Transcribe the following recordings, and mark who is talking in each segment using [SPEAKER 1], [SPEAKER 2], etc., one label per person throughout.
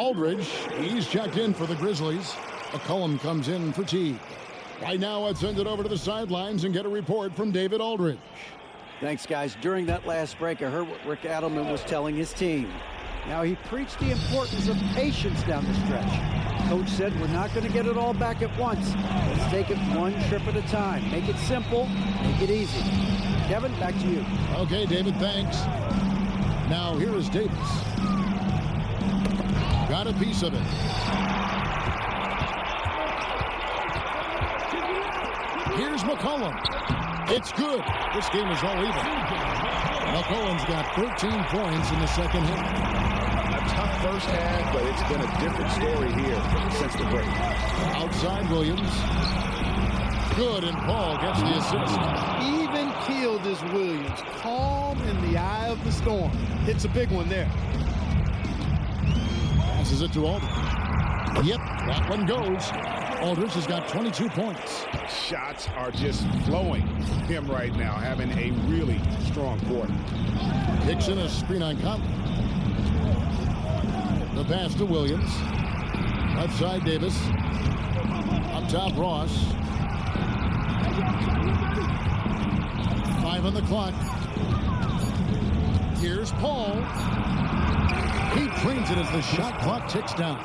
[SPEAKER 1] Aldridge, he's checked in for the Grizzlies. McCollum comes in for Teague. Right now, let's send it over to the sidelines and get a report from David Aldridge.
[SPEAKER 2] Thanks, guys. During that last break, I heard what Rick Adelman was telling his team. Now, he preached the importance of patience down the stretch. Coach said we're not going to get it all back at once. Let's take it one trip at a time. Make it simple, make it easy. Kevin, back to you.
[SPEAKER 1] Okay, David, thanks. Now, here is Davis. Got a piece of it. Here's McCollum. It's good. This game is all even. McCollum's got 13 points in the second half.
[SPEAKER 3] A tough first half, but it's been a different story here since the break.
[SPEAKER 1] Outside Williams. Good, and Paul gets the assist.
[SPEAKER 4] Even keeled is Williams. Calm in the eye of the storm. It's a big one there.
[SPEAKER 1] Passes it to Aldridge. Yep, that one goes. Aldridge has got 22 points.
[SPEAKER 3] Shots are just flowing from him right now, having a really strong quarter.
[SPEAKER 1] Hickson a screen on Conley. The pass to Williams. Left side Davis. Up top Ross. 5 on the clock. Here's Paul. He trains it as the shot clock ticks down.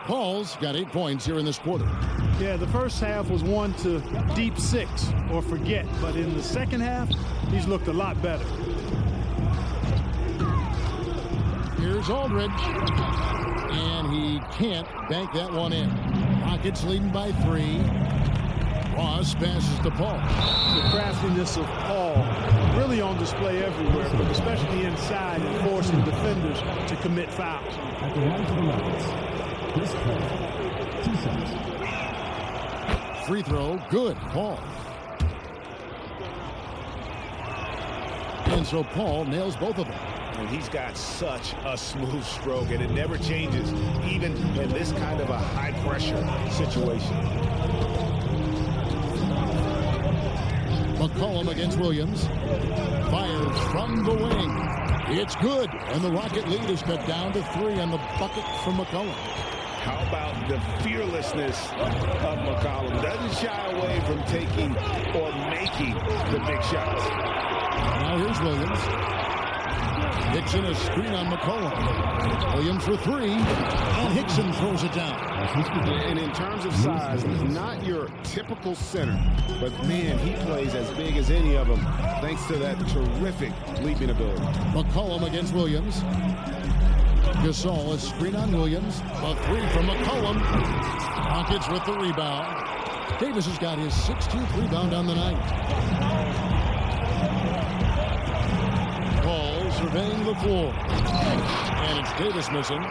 [SPEAKER 1] Paul's got 8 points here in this quarter.
[SPEAKER 4] Yeah, the first half was one to deep 6 or forget. But in the second half, he's looked a lot better.
[SPEAKER 1] Here's Aldridge. And he can't bank that one in. Rockets leading by 3. Ross passes to Paul.
[SPEAKER 4] The craftiness of Paul really on display everywhere, but especially inside and forcing defenders to commit fouls.
[SPEAKER 5] At the line for the Mavericks, this play, 2 seconds.
[SPEAKER 1] Free throw, good, Paul. And so Paul nails both of them.
[SPEAKER 3] And he's got such a smooth stroke, and it never changes, even in this kind of a high-pressure situation.
[SPEAKER 1] McCollum against Williams. Fires from the wing. It's good, and the Rocket lead is cut down to 3 on the bucket from McCollum.
[SPEAKER 3] How about the fearlessness of McCollum? Doesn't shy away from taking or making the big shots.
[SPEAKER 1] Now here's Williams. Hickson a screen on McCollum. Williams for 3, and Hickson throws it down.
[SPEAKER 3] And in terms of size, not your typical center, but man, he plays as big as any of them thanks to that terrific leaping ability.
[SPEAKER 1] McCollum against Williams. Gasol a screen on Williams. A 3 from McCollum. Rockets with the rebound. Davis has got his 16th rebound on the night. Paul surveying the floor. And it's Davis missing.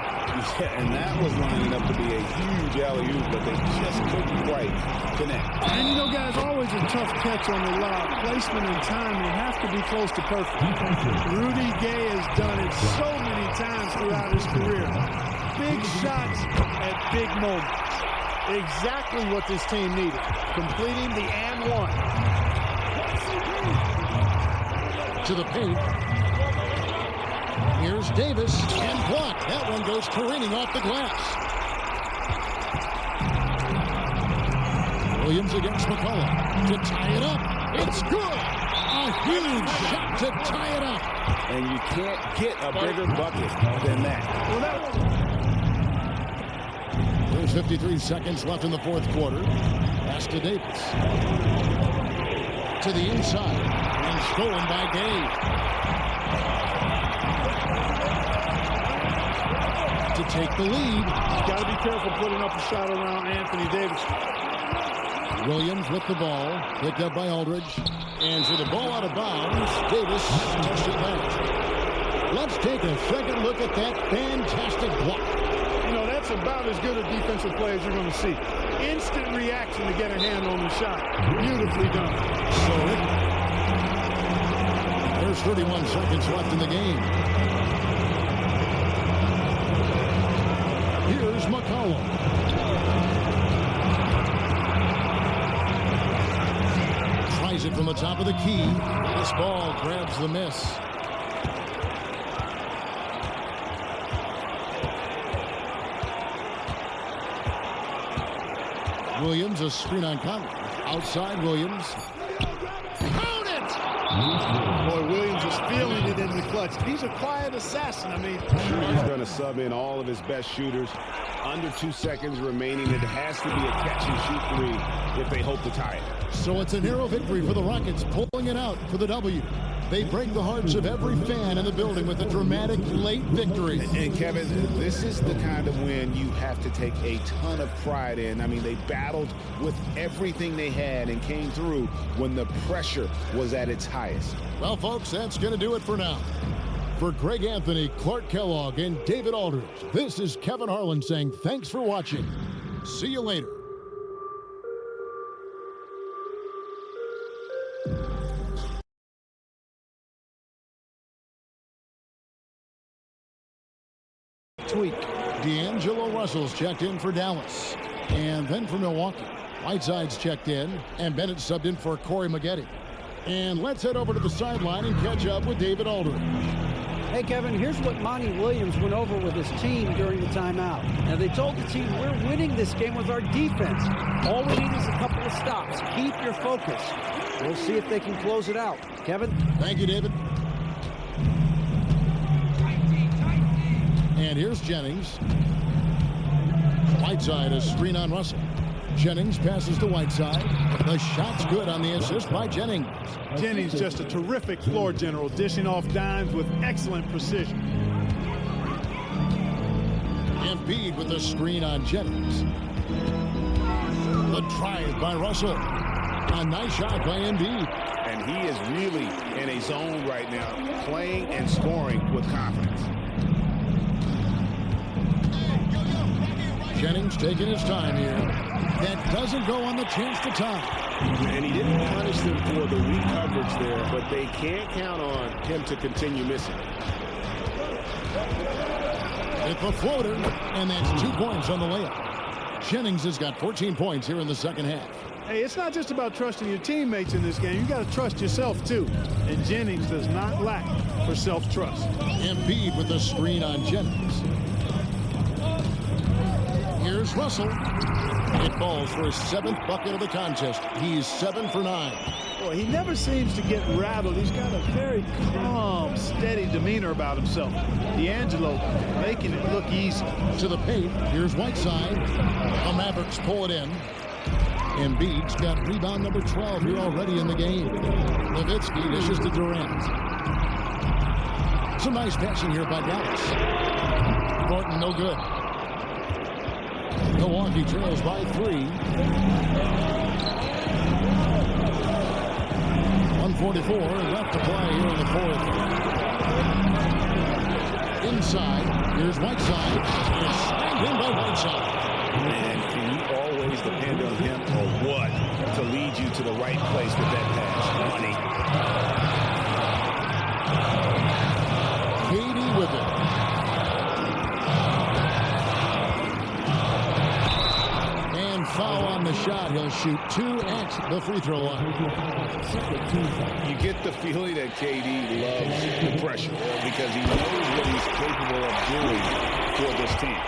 [SPEAKER 3] Yeah, and that was lining up to be a huge alley-oop, but they just couldn't quite connect.
[SPEAKER 4] And you know, guys, always a tough catch on the lob. Placement and timing have to be close to perfect. Rudy Gay has done it so many times throughout his career. Big shots at big moments. Exactly what this team needed. Completing the and one.
[SPEAKER 1] To the paint. Here's Davis, and blocked. That one goes careening off the glass. Williams against McCollum to tie it up. It's good. A huge shot to tie it up.
[SPEAKER 3] And you can't get a bigger bucket than that.
[SPEAKER 1] There's 53 seconds left in the fourth quarter. Pass to Davis. To the inside. And stolen by Gay. To take the lead.
[SPEAKER 4] Got to be careful putting up a shot around Anthony Davis.
[SPEAKER 1] Williams with the ball. Picked up by Aldridge. And so the ball out of bounds. Davis touched it back. Let's take a second look at that fantastic block.
[SPEAKER 4] You know, that's about as good a defensive play as you're going to see. Instant reaction to get a hand on the shot. Beautifully done.
[SPEAKER 1] So there's 31 seconds left in the game. Here's McCollum. Tries it from the top of the key. This ball grabs the miss. Williams, a screen on Conley. Outside Williams. Count it!
[SPEAKER 4] Boy, Williams is feeling it in the clutch. He's a quiet assassin. I mean,
[SPEAKER 3] He's going to sub in all of his best shooters. Under 2 seconds remaining. It has to be a catch-and-shoot three if they hope to tie it.
[SPEAKER 1] So it's a narrow victory for the Rockets, pulling it out for the W. They break the hearts of every fan in the building with a dramatic late victory.
[SPEAKER 3] And Kevin, this is the kind of win you have to take a ton of pride in. I mean, they battled with everything they had and came through when the pressure was at its highest.
[SPEAKER 1] Well, folks, that's going to do it for now. For Greg Anthony, Clark Kellogg, and David Aldridge, this is Kevin Harlan saying thanks for watching. See you later.
[SPEAKER 2] Tweak.
[SPEAKER 1] D'Angelo Russell's checked in for Dallas. And then for Milwaukee. Whiteside's checked in, and Bennett subbed in for Corey Maggette. And let's head over to the sideline and catch up with David Aldridge.
[SPEAKER 2] Hey, Kevin, here's what Monty Williams went over with his team during the timeout. Now, they told the team, we're winning this game with our defense. All we need is a couple of stops. Keep your focus. We'll see if they can close it out. Kevin?
[SPEAKER 1] Thank you, David. And here's Jennings. Whiteside, a screen on Russell. Jennings passes to Whiteside. The shot's good on the assist by Jennings.
[SPEAKER 4] Jennings just a terrific floor general, dishing off dimes with excellent precision.
[SPEAKER 1] Embiid with a screen on Jennings. The drive by Russell. A nice shot by Embiid.
[SPEAKER 3] And he is really in a zone right now, playing and scoring with confidence.
[SPEAKER 1] Jennings taking his time here. That doesn't go on the chance to tie.
[SPEAKER 3] And he didn't punish them for the weak coverage there, but they can't count on him to continue missing.
[SPEAKER 1] It's a floater, and that's 2 points on the layup. Jennings has got 14 points here in the second half.
[SPEAKER 4] Hey, it's not just about trusting your teammates in this game. You got to trust yourself, too. And Jennings does not lack for self-trust.
[SPEAKER 1] Embiid with the screen on Jennings. Here's Russell. It falls for his 7th bucket of the contest. He's 7 for 9.
[SPEAKER 4] Boy, he never seems to get rattled. He's got a very calm, steady demeanor about himself. D'Angelo making it look easy.
[SPEAKER 1] To the paint. Here's Whiteside. The Mavericks pull it in. Embiid's got rebound number 12 here already in the game. Nowitzki dishes to Durant. Some nice passing here by Dallas. Gordon no good. Milwaukee trails by 3. 1:44 left to play here in the fourth. Inside, here's Whiteside. It's slammed in by Whiteside.
[SPEAKER 3] Man, can you always depend on him or what to lead you to the right place with that pass? Money.
[SPEAKER 1] Katie with it. Foul on the shot. He'll shoot 2 at the free throw line.
[SPEAKER 3] You get the feeling that KD loves the pressure because he knows what he's capable of doing for this team.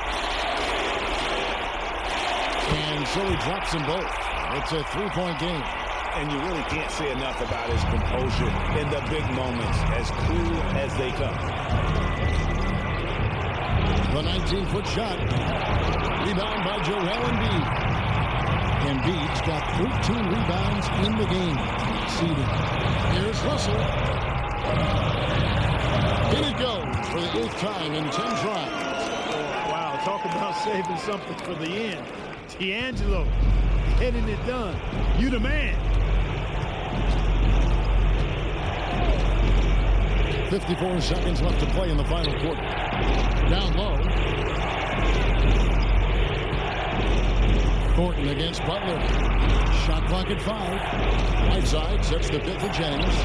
[SPEAKER 1] And so he drops them both. It's a 3-point game.
[SPEAKER 3] And you really can't say enough about his composure in the big moments, as cool as they come.
[SPEAKER 1] The 19-foot shot. Rebound by Joel Embiid. Embiid's got 13 rebounds in the game. Seeding. Here's Russell. In it goes for the 8th time in 10 tries.
[SPEAKER 4] Wow, talk about saving something for the end. D'Angelo getting it done. You the man.
[SPEAKER 1] 54 seconds left to play in the final quarter. Down low. Thornton against Butler. Shot clock at 5. Whiteside sets the pick for Jennings.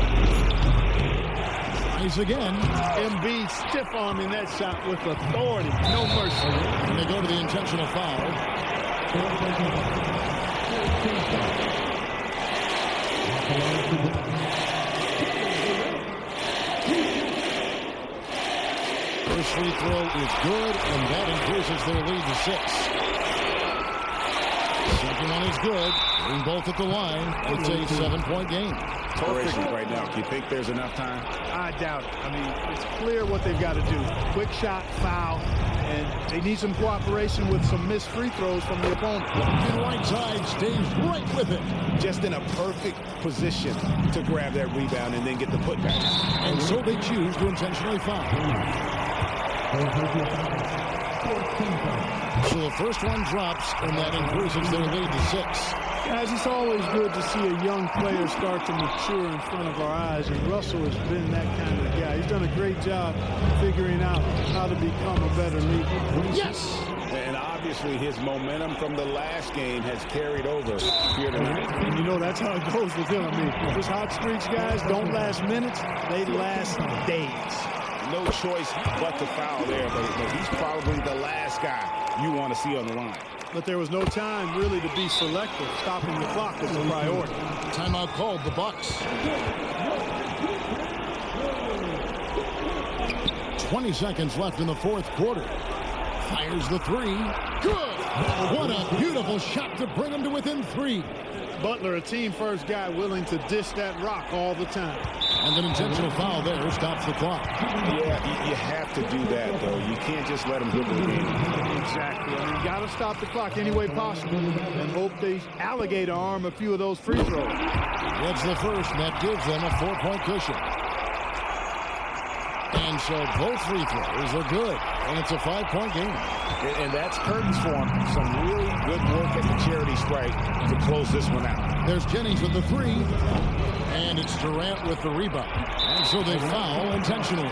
[SPEAKER 1] Tries again.
[SPEAKER 4] Embiid stiff-arming that shot with authority. No mercy.
[SPEAKER 1] And they go to the intentional foul. First free throw is good, and that increases their lead to 6. Second one is good. Getting both at the line. It's a 7-point game.
[SPEAKER 3] Perfect right now. Do you think there's enough time?
[SPEAKER 4] I doubt it. I mean, it's clear what they've got to do. Quick shot, foul, and they need some cooperation with some missed free throws from the opponent.
[SPEAKER 1] And Whiteside stays right with it.
[SPEAKER 3] Just in a perfect position to grab that rebound and then get the putback.
[SPEAKER 1] And so they choose to intentionally foul. So the first one drops, and that increases their lead to 6.
[SPEAKER 4] Guys, it's always good to see a young player start to mature in front of our eyes, and Russell has been that kind of guy. He's done a great job figuring out how to become a better leader.
[SPEAKER 1] Yes!
[SPEAKER 3] And obviously his momentum from the last game has carried over here tonight.
[SPEAKER 4] And you know, that's how it goes with him. I mean, his hot streaks, guys, don't last minutes. They last days.
[SPEAKER 3] No choice but to foul there, but he's probably the last guy you want to see on the line.
[SPEAKER 4] But there was no time really to be selective. Stopping the clock was a priority.
[SPEAKER 1] Timeout called, the Bucks. 20 seconds left in the fourth quarter. Fires the three. Good! What a beautiful shot to bring him to within 3.
[SPEAKER 4] Butler, a team-first guy willing to dish that rock all the time.
[SPEAKER 1] And an intentional foul there stops the clock.
[SPEAKER 3] Yeah, you have to do that, though. You can't just let him dribble the game.
[SPEAKER 4] Exactly. I mean, you got to stop the clock any way possible and hope they alligator arm a few of those free throws.
[SPEAKER 1] That's the first, and that gives them a 4-point cushion. And so both free throws are good, and it's a 5-point game.
[SPEAKER 3] And that's curtains for him. Some really good work at the charity stripe to close this one out.
[SPEAKER 1] There's Jennings with the 3, and it's Durant with the rebound. And so they foul intentionally.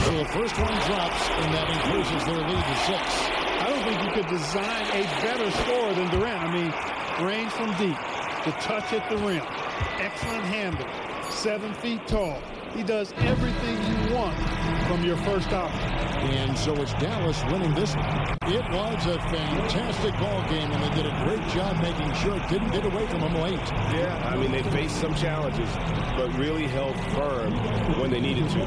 [SPEAKER 1] So the first one drops, and that increases their lead to 6.
[SPEAKER 4] I don't think you could design a better scorer than Durant. I mean, range from deep, the touch at the rim, excellent handle, 7 feet tall. He does everything you want from your first option.
[SPEAKER 1] And so it's Dallas winning this one. It was a fantastic ball game, and they did a great job making sure it didn't get away from them late.
[SPEAKER 3] Yeah, I mean, they faced some challenges, but really held firm when they needed to.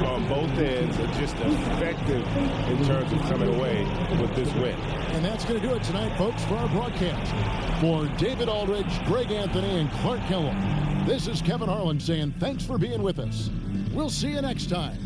[SPEAKER 3] On both ends, just effective in terms of coming away with this win.
[SPEAKER 1] And that's going to do it tonight, folks, for our broadcast. For David Aldridge, Greg Anthony, and Clark Kellogg, this is Kevin Harlan saying thanks for being with us. We'll see you next time.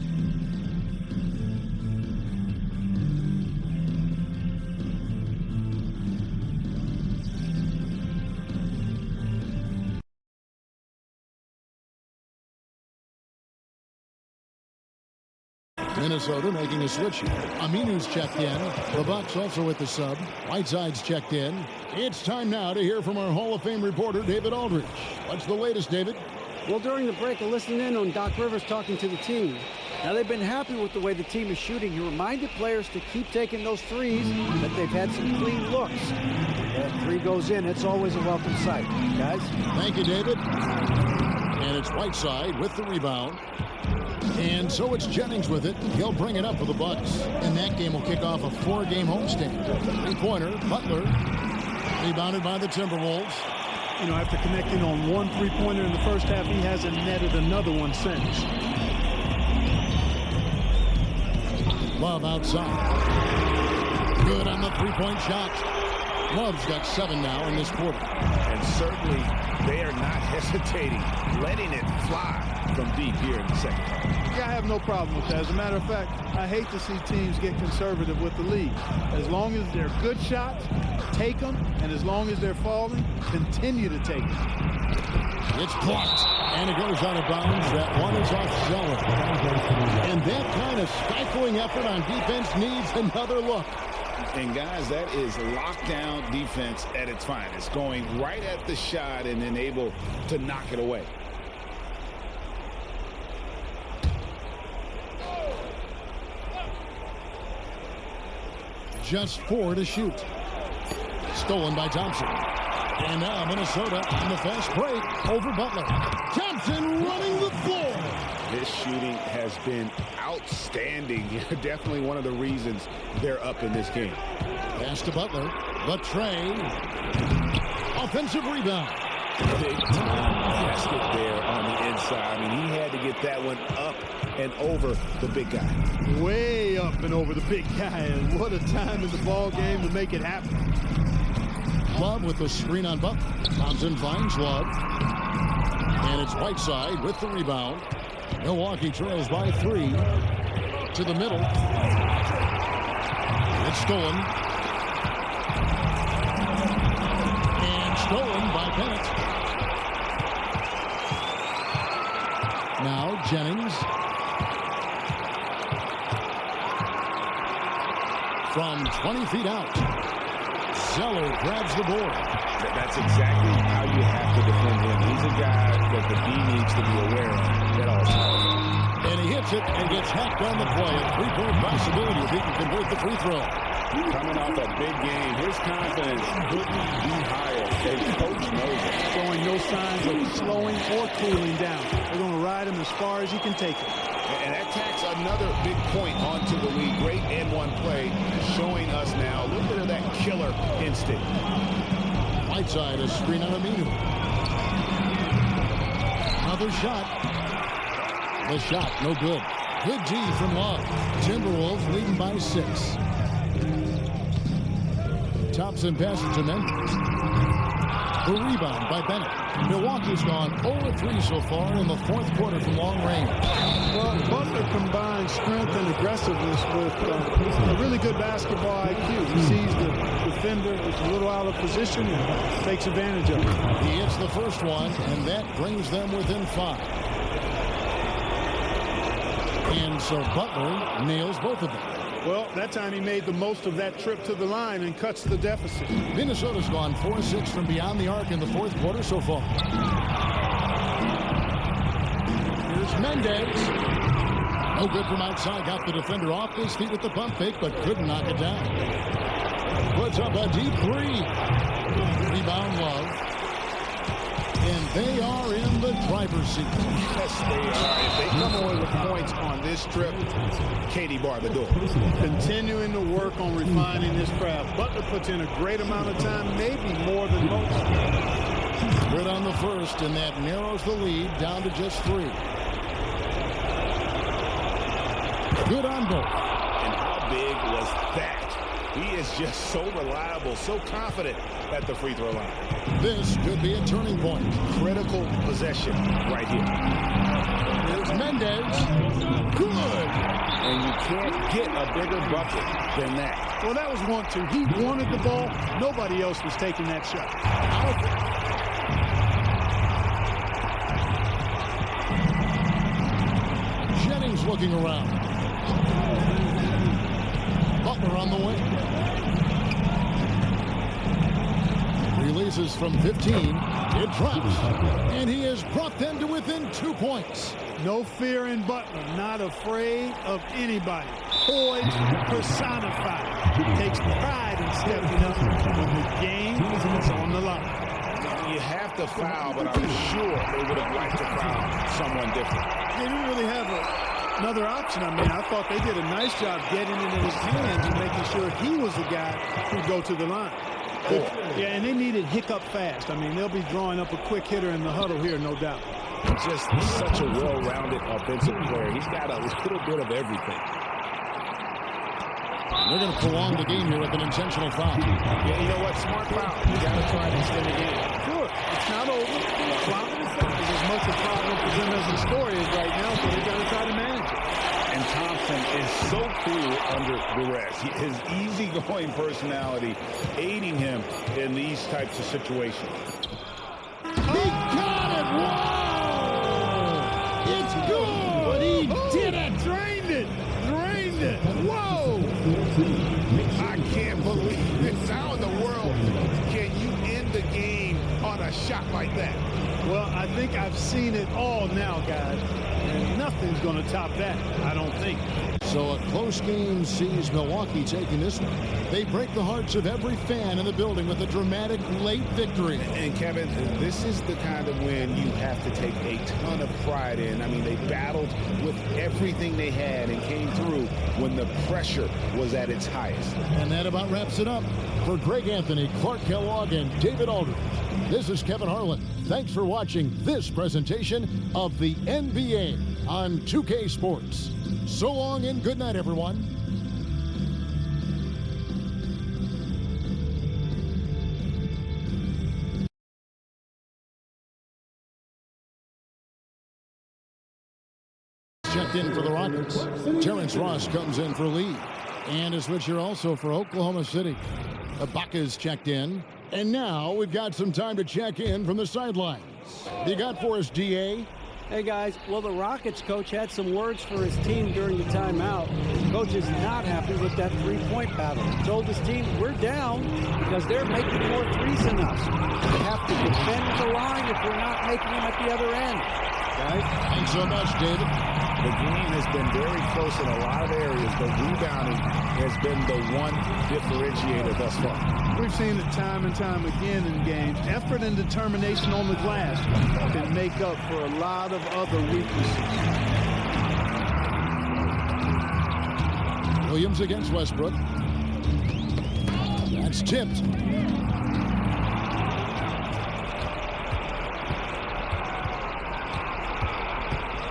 [SPEAKER 1] Minnesota making a switch here. Aminu's checked in. The Bucks also with the sub. Whiteside's checked in. It's time now to hear from our Hall of Fame reporter, David Aldridge. What's the latest, David?
[SPEAKER 2] Well, during the break, I listened in on Doc Rivers talking to the team. Now, they've been happy with the way the team is shooting. He reminded players to keep taking those threes, that they've had some clean looks. That 3 goes in. It's always a welcome sight. Guys?
[SPEAKER 1] Thank you, David. And it's Whiteside with the rebound. And so it's Jennings with it. He'll bring it up for the Bucks. And that game will kick off a 4-game homestand. 3-pointer, Butler. Rebounded by the Timberwolves.
[SPEAKER 4] You know, after connecting on 1 3-pointer in the first half, he hasn't netted another one since.
[SPEAKER 1] Love outside. Good on the 3-point shot. Love's got 7 now in this quarter.
[SPEAKER 3] And certainly they are not hesitating, letting it fly from deep here in the second half.
[SPEAKER 4] Yeah, I have no problem with that. As a matter of fact, I hate to see teams get conservative with the lead. As long as they're good shots, take them, and as long as they're falling, continue to take them.
[SPEAKER 1] It's blocked, and it goes out of bounds. That one is off Zeller. And that kind of stifling effort on defense needs another look.
[SPEAKER 3] And guys, that is lockdown defense at its finest, going right at the shot and then able to knock it away.
[SPEAKER 1] Just 4 to shoot. Stolen by Thompson. And now Minnesota in the fast break over Butler. Thompson running the floor.
[SPEAKER 3] This shooting has been outstanding. Definitely one of the reasons they're up in this game.
[SPEAKER 1] Pass to Butler. The tray. Offensive rebound.
[SPEAKER 3] Big time basket there on the inside. I mean, he had to get that one up and over the big guy.
[SPEAKER 4] Way up and over the big guy. And what a time in the ball game to make it happen.
[SPEAKER 1] Love with the screen on Butler. Thompson finds Love. And it's Whiteside with the rebound. Milwaukee trails by 3 to the middle. It's stolen. And stolen by Bennett. Now Jennings. From 20 feet out. Zeller grabs the board.
[SPEAKER 3] That's exactly how you have to defend him. He's a guy that the D needs to be aware of at all times.
[SPEAKER 1] And he hits it and gets hacked on the play. A 3-point possibility if he can convert the free throw.
[SPEAKER 3] Coming off a big game, his confidence couldn't be higher. And coach knows it.
[SPEAKER 4] Showing no signs of slowing or cooling down. They're going to ride him as far as he can take it.
[SPEAKER 3] And that tacks another big point onto the league. Great and-one play, showing us now a little bit of that killer instinct.
[SPEAKER 1] Whiteside, a screen on Aminu. Another shot. The shot, no good. Good D from Love. Timberwolves leading by 6. Thompson passes to Memphis. The rebound by Bennett. Milwaukee's gone 0-3 so far in the fourth quarter from long range.
[SPEAKER 4] Well, Butler combines strength and aggressiveness with a really good basketball IQ. He sees the defender is a little out of position and takes advantage of it.
[SPEAKER 1] He hits the first one, and that brings them within 5. And so Butler nails both of them.
[SPEAKER 4] Well, that time he made the most of that trip to the line and cuts the deficit.
[SPEAKER 1] Minnesota's gone 4-6 from beyond the arc in the fourth quarter so far. Here's Mendez. No good from outside. Got the defender off his feet with the pump fake, but couldn't knock it down. Puts up a deep 3. Rebound Love. And they are in the driver's seat.
[SPEAKER 3] Yes, they are. If they come away with points on this trip, Katie bar the door.
[SPEAKER 4] Continuing to work on refining his craft. Butler puts in a great amount of time, maybe more than most.
[SPEAKER 1] Good on the first, and that narrows the lead down to just 3. Good on both.
[SPEAKER 3] And how big was that? He is just so reliable, so confident at the free throw line.
[SPEAKER 1] This could be a turning point.
[SPEAKER 3] Critical possession right here.
[SPEAKER 1] Here's Mendez. Good.
[SPEAKER 3] And you can't get a bigger bucket than that.
[SPEAKER 4] Well, that was 1-2. He wanted the ball. Nobody else was taking that shot.
[SPEAKER 1] Jennings looking around. Butler on the wing. Releases from 15. It drops. And he has brought them to within 2 points.
[SPEAKER 4] No fear in Butler. Not afraid of anybody. Poise personified. Takes pride in stepping up when the game is on the line.
[SPEAKER 3] You have to foul, but I'm sure they would have liked to foul someone different.
[SPEAKER 4] They didn't really have another option. I mean, I thought they did a nice job getting into his hands and making sure he was the guy who'd go to the line. Yeah, and they needed hiccup fast. I mean, they'll be drawing up a quick hitter in the huddle here, no doubt.
[SPEAKER 3] Just such a well-rounded offensive player. He's got a little bit of everything.
[SPEAKER 1] They're going to prolong the game here with an intentional foul.
[SPEAKER 3] Yeah, you know what? Smart foul. You got to try to extend the game.
[SPEAKER 4] Sure. It's not over. Flopping is as much a problem for them as the score is right now, so they got to try to manage it.
[SPEAKER 3] And Thompson is so cool under duress. His easygoing personality aiding him in these types of situations.
[SPEAKER 1] He got it! Whoa! It's good!
[SPEAKER 4] But he did it! Drained it! Drained it! Whoa!
[SPEAKER 3] I can't believe this. How in the world can you end the game on a shot like that?
[SPEAKER 4] Well, I think I've seen it all now, guys. And nothing's going to top that, I don't think.
[SPEAKER 1] So a close game sees Milwaukee taking this one. They break the hearts of every fan in the building with a dramatic late victory.
[SPEAKER 3] And Kevin, this is the kind of win you have to take a ton of pride in. I mean, they battled with everything they had and came through when the pressure was at its highest.
[SPEAKER 1] And that about wraps it up. For Greg Anthony, Clark Kellogg, and David Aldridge, this is Kevin Harlan. Thanks for watching this presentation of the NBA on 2K Sports. So long and good night, everyone. Checked in for the Rockets. Terrence Ross comes in for Lee. And a switcher also for Oklahoma City. Ibaka's checked in. And now we've got some time to check in from the sidelines. You got for us, DA?
[SPEAKER 2] Hey, guys. Well, the Rockets coach had some words for his team during the timeout. Coach is not happy with that three-point battle. He told his team, we're down because they're making more threes than us. We have to defend the line if we're not making them at the other end. Guys?
[SPEAKER 1] Thanks so much, David.
[SPEAKER 3] The game has been very close in a lot of areas, but rebounding has been the one differentiator thus far.
[SPEAKER 4] We've seen it time and time again in games. Effort and determination on the glass can make up for a lot of other weaknesses.
[SPEAKER 1] Williams against Westbrook. That's tipped.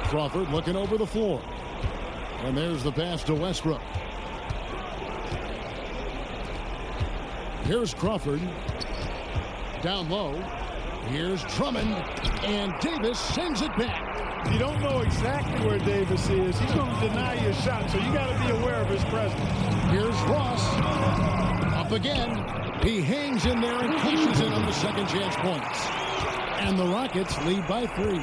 [SPEAKER 1] Crawford looking over the floor. And there's the pass to Westbrook. Here's Crawford. Down low. Here's Drummond. And Davis sends it back.
[SPEAKER 4] You don't know exactly where Davis is. He's going to deny your shot, so you got to be aware of his presence.
[SPEAKER 1] Here's Ross. Up again. He hangs in there and cashes in on the second chance points. And the Rockets lead by 3.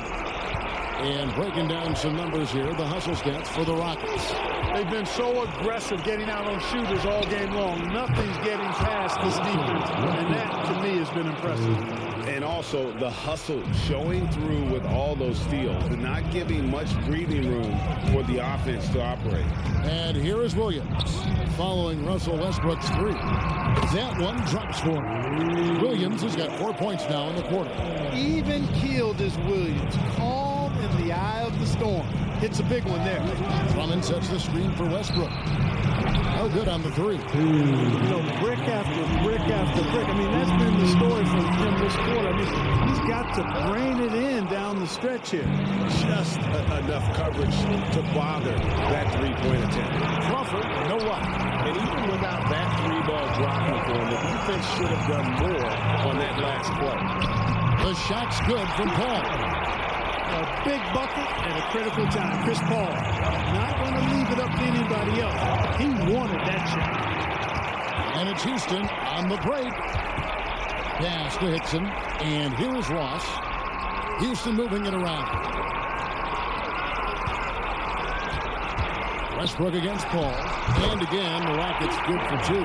[SPEAKER 1] And breaking down some numbers here, the hustle stats for the Rockets.
[SPEAKER 4] They've been so aggressive getting out on shooters all game long. Nothing's getting past this defense, and that, to me, has been impressive.
[SPEAKER 3] And also the hustle showing through with all those steals and not giving much breathing room for the offense to operate.
[SPEAKER 1] And here is Williams following Russell Westbrook's 3. That one drops for him. Williams has got 4 points now in the quarter.
[SPEAKER 4] Even keeled is Williams. Calm in the eye of the storm. Hits a big one there.
[SPEAKER 1] Drummond sets the screen for Westbrook. No good on the 3.
[SPEAKER 4] You know, brick after brick after brick. I mean, that's been the story from him this quarter. I mean, he's got to brain it in down the stretch here.
[SPEAKER 3] Just enough coverage to bother that three-point attempt.
[SPEAKER 1] Crawford, no luck.
[SPEAKER 3] And even without that 3-ball dropping for him, the defense should have done more on that last play.
[SPEAKER 1] The shot's good from Paul.
[SPEAKER 4] A big bucket at a critical time. Chris Paul not going to leave it up to anybody else. He wanted that shot.
[SPEAKER 1] And it's Houston on the break. Pass to Hickson. And here is Ross. Houston moving it around. Westbrook against Paul. And again, the Rockets good for 2.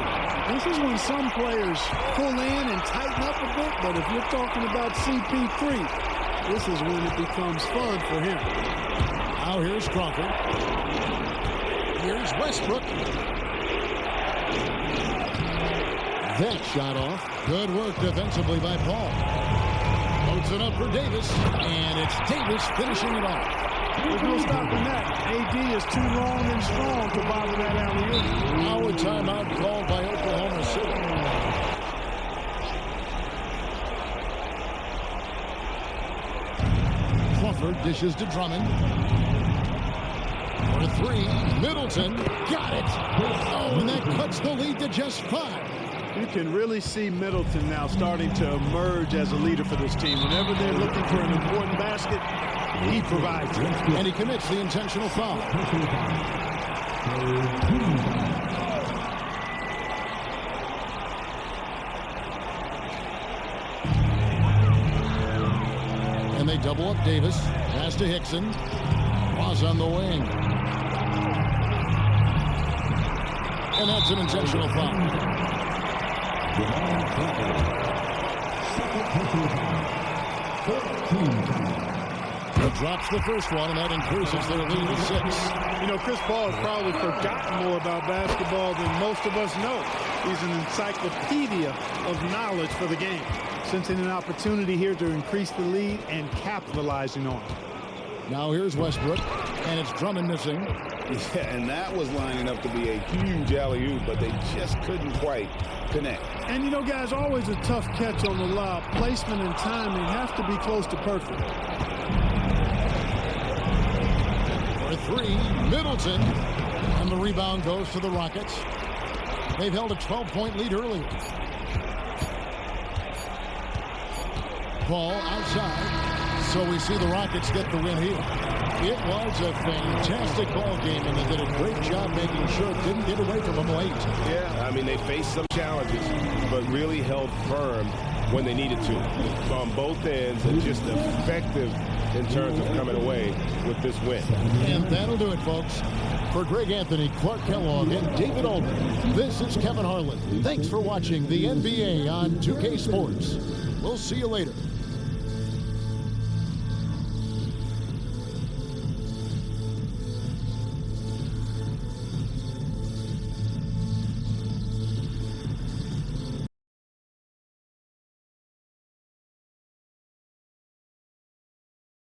[SPEAKER 4] This is when some players pull in and tighten up a bit. But if you're talking about CP3, this is when it becomes fun for him.
[SPEAKER 1] Now here's Crawford. Here's Westbrook. That shot off. Good work defensively by Paul. Loads it up for Davis. And it's Davis finishing it off.
[SPEAKER 4] There's no stopping that. AD is too long and strong to bother that alley-oop.
[SPEAKER 1] Now a timeout called by Oklahoma City. Crawford dishes to Drummond. For 3, Middleton got it. Oh, and that cuts the lead to just 5.
[SPEAKER 4] You can really see Middleton now starting to emerge as a leader for this team. Whenever they're looking for an important basket, he provides it.
[SPEAKER 1] And he commits the intentional foul. And they double up Davis. Pass to Hickson. Ross on the wing. And that's an intentional foul. The drops the first one, and that increases their lead to 6.
[SPEAKER 4] You know, Chris Paul has probably forgotten more about basketball than most of us know. He's an encyclopedia of knowledge for the game. Sensing an opportunity here to increase the lead and capitalizing on it.
[SPEAKER 1] Now here's Westbrook, and it's Drummond missing.
[SPEAKER 3] Yeah, and that was lining up to be a huge alley-oop, but they just couldn't quite connect.
[SPEAKER 4] And, you know, guys, always a tough catch on the lob. Placement and timing have to be close to perfect.
[SPEAKER 1] For 3, Middleton. And the rebound goes to the Rockets. They've held a 12-point lead earlier. Ball outside. So we see the Rockets get the win here. It was a fantastic ball game, and they did a great job making sure it didn't get away from them late.
[SPEAKER 3] Yeah, I mean, they faced some challenges, but really held firm when they needed to on both ends, and just effective in terms of coming away with this win.
[SPEAKER 1] And that'll do it, folks. For Greg Anthony, Clark Kellogg, and David Aldridge, this is Kevin Harlan. Thanks for watching the NBA on 2K Sports. We'll see you later.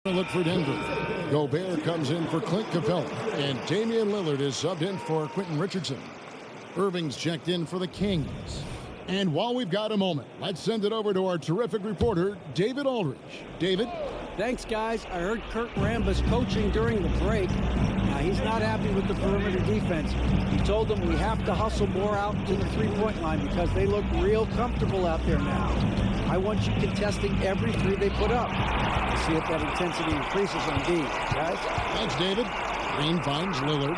[SPEAKER 1] Look for Denver. Gobert comes in for Clint Capella, and Damian Lillard is subbed in for Quentin Richardson. Irving's checked in for the Kings. And while we've got a moment, let's send it over to our terrific reporter, David Aldridge. David?
[SPEAKER 2] Thanks, guys. I heard Kurt Rambis coaching during the break. Now, he's not happy with the perimeter defense. He told them we have to hustle more out to the three-point line because they look real comfortable out there now. I want you contesting every 3 they put up. See if that intensity increases on D, guys.
[SPEAKER 1] Thanks, David. Green finds Lillard.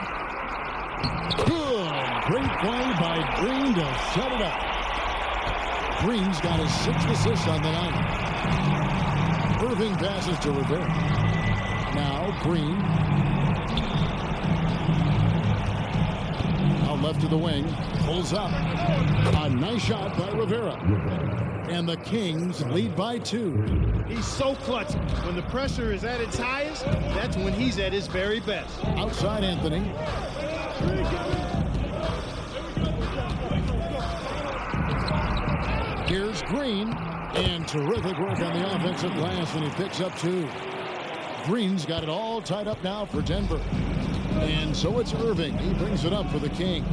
[SPEAKER 1] Good. Great play by Green to shut it up. Green's got his 6th assist on the night. Irving passes to Rivera. Now Green. Out left to the wing. Pulls up. A nice shot by Rivera. And the Kings lead by 2.
[SPEAKER 4] He's so clutch. When the pressure is at its highest, that's when he's at his very best.
[SPEAKER 1] Outside Anthony. Here's Green. And terrific work on the offensive glass, and he picks up 2. Green's got it all tied up now for Denver. And so it's Irving. He brings it up for the Kings.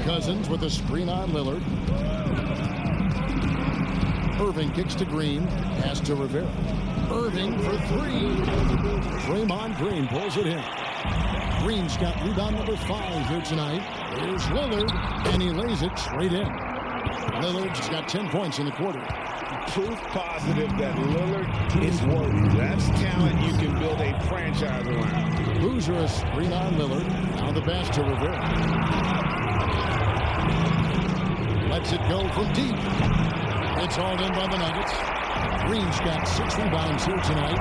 [SPEAKER 1] Cousins with a screen on Lillard. Irving kicks to Green. Pass to Rivera. Irving for 3. Draymond Green pulls it in. Green's got rebound number 5 here tonight. Here's Lillard, and he lays it straight in. Lillard's got 10 points in the quarter.
[SPEAKER 3] Proof positive that Lillard is worthy. That's talent you can build a franchise around.
[SPEAKER 1] Boozer a screen on Lillard. Now the pass to Rivera. Lets it go from deep. It's hauled in by the Nuggets. Green's got 6 rebounds here tonight.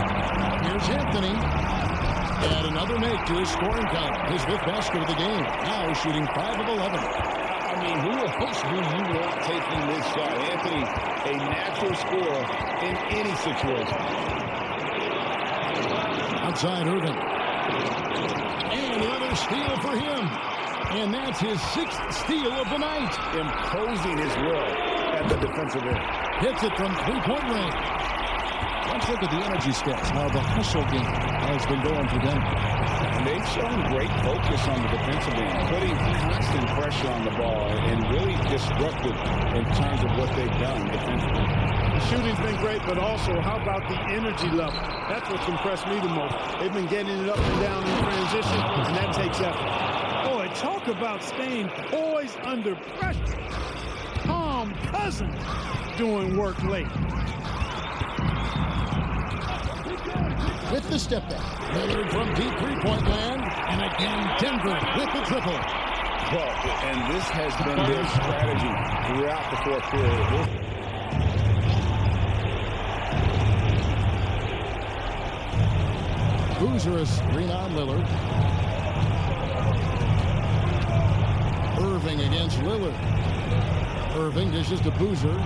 [SPEAKER 1] Here's Anthony. And another make to his scoring count. His 5th basket of the game. Now shooting 5 of 11.
[SPEAKER 3] I mean, who else do you want taking this shot? Anthony, a natural scorer in any situation.
[SPEAKER 1] Outside Irving. And another steal for him. And that's his 6th steal of the night.
[SPEAKER 3] Imposing his will at the defensive end.
[SPEAKER 1] Hits it from 3-point range. Let's look at the energy stats. How the hustle game has been going for them.
[SPEAKER 3] And they've shown great focus on the defensive end, putting constant pressure on the ball and really disruptive in terms of what they've done defensively.
[SPEAKER 4] The shooting's been great, but also how about the energy level? That's what's impressed me the most. They've been getting it up and down in transition, and that takes effort. Boy, talk about staying poised under pressure. Tom Cousins doing work late.
[SPEAKER 1] With the step back. Lillard from deep 3-point land. And again, Denver with the triple.
[SPEAKER 3] Well, and this has been their strategy throughout the 4th period.
[SPEAKER 1] Boozer a screen on Lillard. Irving against Lillard. Irving dishes to Boozer.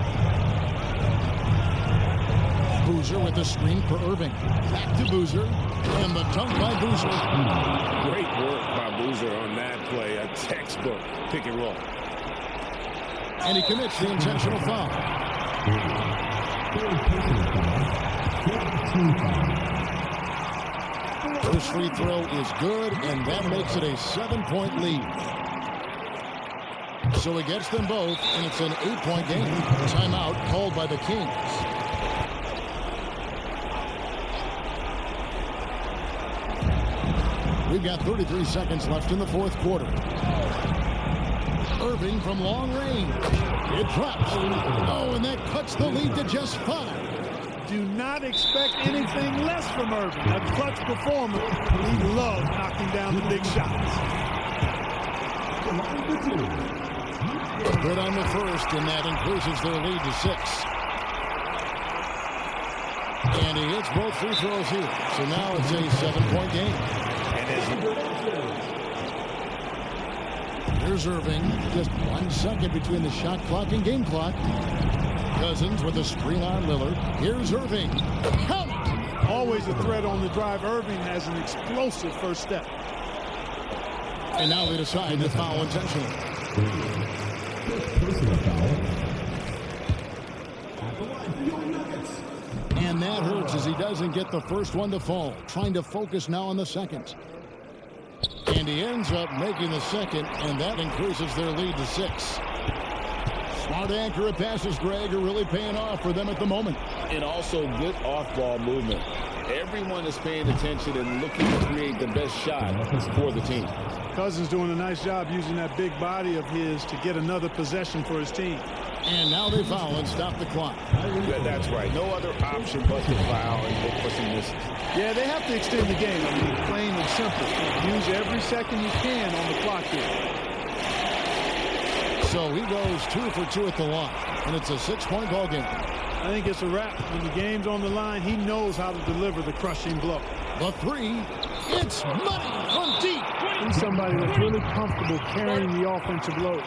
[SPEAKER 1] Boozer with the screen for Irving. Back to Boozer. And the dunk by Boozer.
[SPEAKER 3] Great work by Boozer on that play. A textbook pick and roll.
[SPEAKER 1] And he commits the intentional foul. First free throw is good, and that makes it a 7-point lead. So he gets them both, and it's an 8-point game. Timeout called by the Kings. We've got 33 seconds left in the fourth quarter. Irving from long range. It drops. Oh, and that cuts the lead to just 5.
[SPEAKER 4] Do not expect anything less from Irving. A clutch performer. He loves knocking down the big shots.
[SPEAKER 1] Good on the first, and that increases their lead to 6. And he hits both free throws here. So now it's a 7-point game. Here's Irving. Just 1 second between the shot clock and game clock. Cousins with a screen on Lillard. Here's Irving. Count!
[SPEAKER 4] Always a threat on the drive. Irving has an explosive first step.
[SPEAKER 1] And now they decide to foul intentionally. And that hurts as he doesn't get the first one to fall. Trying to focus now on the second. And he ends up making the second, and that increases their lead to 6. Smart, accurate passes, Greg, are really paying off for them at the moment.
[SPEAKER 3] And also good off-ball movement. Everyone is paying attention and looking to create the best shot for the team.
[SPEAKER 4] Cousins doing a nice job using that big body of his to get another possession for his team.
[SPEAKER 1] And now they foul and stop the clock.
[SPEAKER 3] That's right. No other option but to foul and look for some misses.
[SPEAKER 4] Yeah, they have to extend the game. I mean, plain and simple. Use every second you can on the clock here.
[SPEAKER 1] So he goes 2 for 2 at the line, and it's a 6-point ball game.
[SPEAKER 4] I think it's a wrap. When the game's on the line, he knows how to deliver the crushing blow.
[SPEAKER 1] The 3, it's money from deep.
[SPEAKER 4] He's somebody that's really comfortable carrying the offensive load.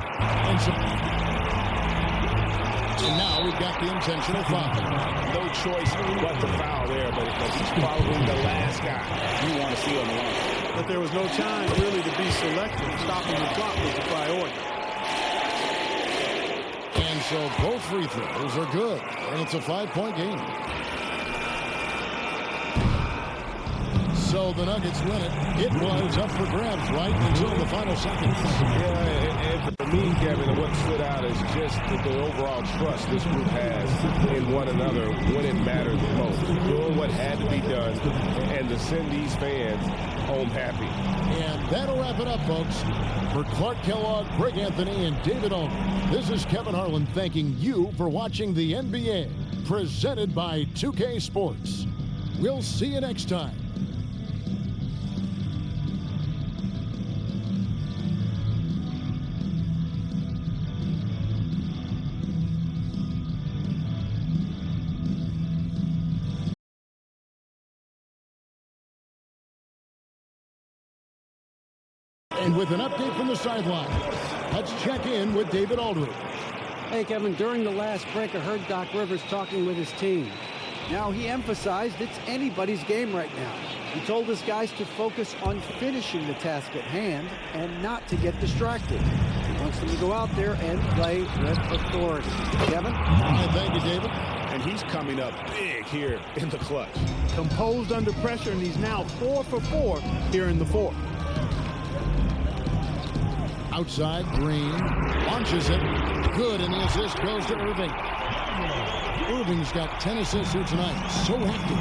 [SPEAKER 1] And now we've got the intentional foul.
[SPEAKER 3] No choice but to foul there, but he's probably the last guy you want to see on the line.
[SPEAKER 4] But there was no time really to be selective. Stopping the clock was the priority.
[SPEAKER 1] And so both free throws are good, and it's a 5-point game. So the Nuggets win it. It was up for grabs right until the final seconds.
[SPEAKER 3] Yeah, and for me, Kevin, what stood out is just the overall trust this group has in one another when it mattered the most. Doing what had to be done and to send these fans home happy.
[SPEAKER 1] And that'll wrap it up, folks. For Clark Kellogg, Greg Anthony, and David Owen, this is Kevin Harlan thanking you for watching the NBA, presented by 2K Sports. We'll see you next time. And with an update from the sideline, let's check in with David Aldridge.
[SPEAKER 2] Hey, Kevin, during the last break, I heard Doc Rivers talking with his team. Now, he emphasized it's anybody's game right now. He told his guys to focus on finishing the task at hand and not to get distracted. He wants them to go out there and play with authority. Kevin?
[SPEAKER 1] Thank you, David.
[SPEAKER 3] And he's coming up big here in the clutch.
[SPEAKER 4] Composed under pressure, and he's now 4 for 4 here in the fourth.
[SPEAKER 1] Outside, Green launches it. Good, and the assist goes to Irving. Irving's got 10 assists here tonight. So active.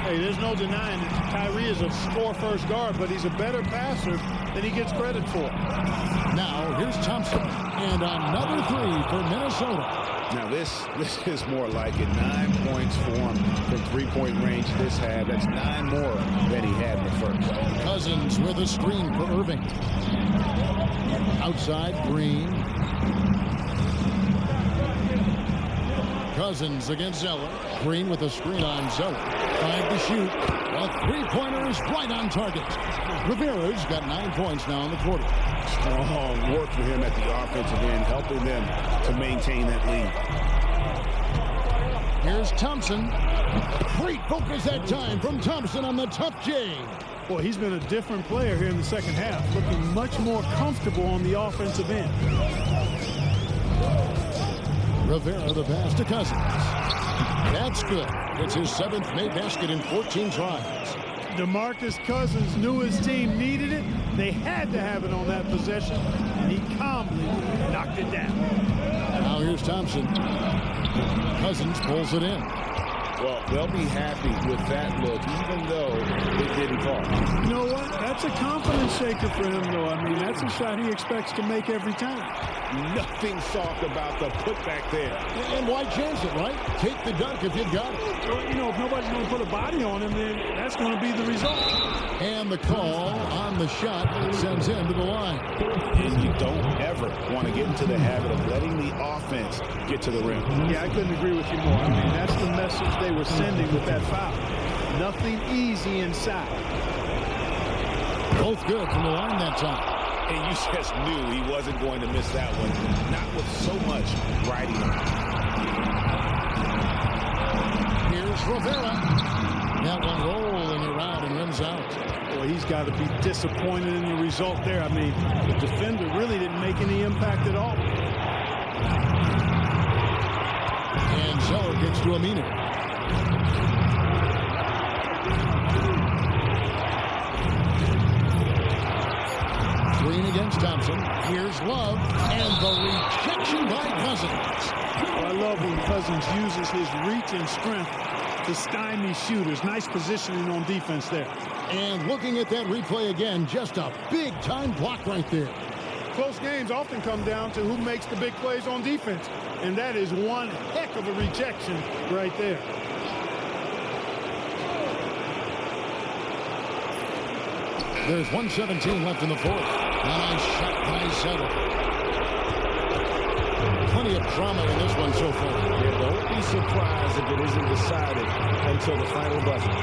[SPEAKER 4] Hey, there's no denying it. Kyrie is a score-first guard, but he's a better passer than he gets credit for.
[SPEAKER 1] Now, here's Thompson. And another 3 for Minnesota.
[SPEAKER 3] Now, this is more like it. 9 points for him from three-point range this half. That's 9 more than he had in the first.
[SPEAKER 1] Cousins with a screen for Irving. Outside, Green. Cousins against Zeller. Green with a screen on Zeller. 5 to shoot. A three-pointer is right on target. Rivera's got 9 points now in the quarter.
[SPEAKER 3] Strong work for him at the offensive end, helping them to maintain that lead.
[SPEAKER 1] Here's Thompson. Great focus that time from Thompson on the tough J.
[SPEAKER 4] Boy, he's been a different player here in the second half, looking much more comfortable on the offensive end.
[SPEAKER 1] Rivera the pass to Cousins. That's good. It's his 7th made basket in 14 tries.
[SPEAKER 4] DeMarcus Cousins knew his team needed it. They had to have it on that possession, and he calmly knocked it down.
[SPEAKER 1] Now here's Thompson. Cousins pulls it in.
[SPEAKER 3] Well, they'll be happy with that look, even though it didn't fall.
[SPEAKER 4] You know what? That's a confidence shaker for him, though. I mean, that's a shot he expects to make every time.
[SPEAKER 3] Nothing soft about the putback there.
[SPEAKER 1] And why chance it, right? Take the dunk if you've got it.
[SPEAKER 4] Well, you know, if nobody's going to put a body on him, then that's going to be the result.
[SPEAKER 1] And the call on the shot sends him to the line.
[SPEAKER 6] And you don't ever want to get into the habit of letting the offense get to the rim.
[SPEAKER 4] Yeah, I couldn't agree with you more. I mean, that's the message they were sending with that foul. Nothing easy inside.
[SPEAKER 1] Both good from the line that time.
[SPEAKER 6] And you just knew he wasn't going to miss that one. Not with so much riding on.
[SPEAKER 1] Here's Rivera. That one rolling around and runs out.
[SPEAKER 4] Boy, he's got to be disappointed in the result there. I mean, the defender really didn't make any impact at all.
[SPEAKER 1] And Zeller gets to Aminu. Green against Thompson. Here's Love. And the rejection by Cousins.
[SPEAKER 4] I love when Cousins uses his reach and strength to stymie shooters. Nice positioning on defense there.
[SPEAKER 1] And looking at that replay again, just a big-time block right there.
[SPEAKER 4] Close games often come down to who makes the big plays on defense. And that is one heck of a rejection right there.
[SPEAKER 1] There's 1:17 left in the fourth. A nice shot by Zeller. Plenty of drama in this one so far.
[SPEAKER 3] Yeah, don't be surprised if it isn't decided until the final buzzer.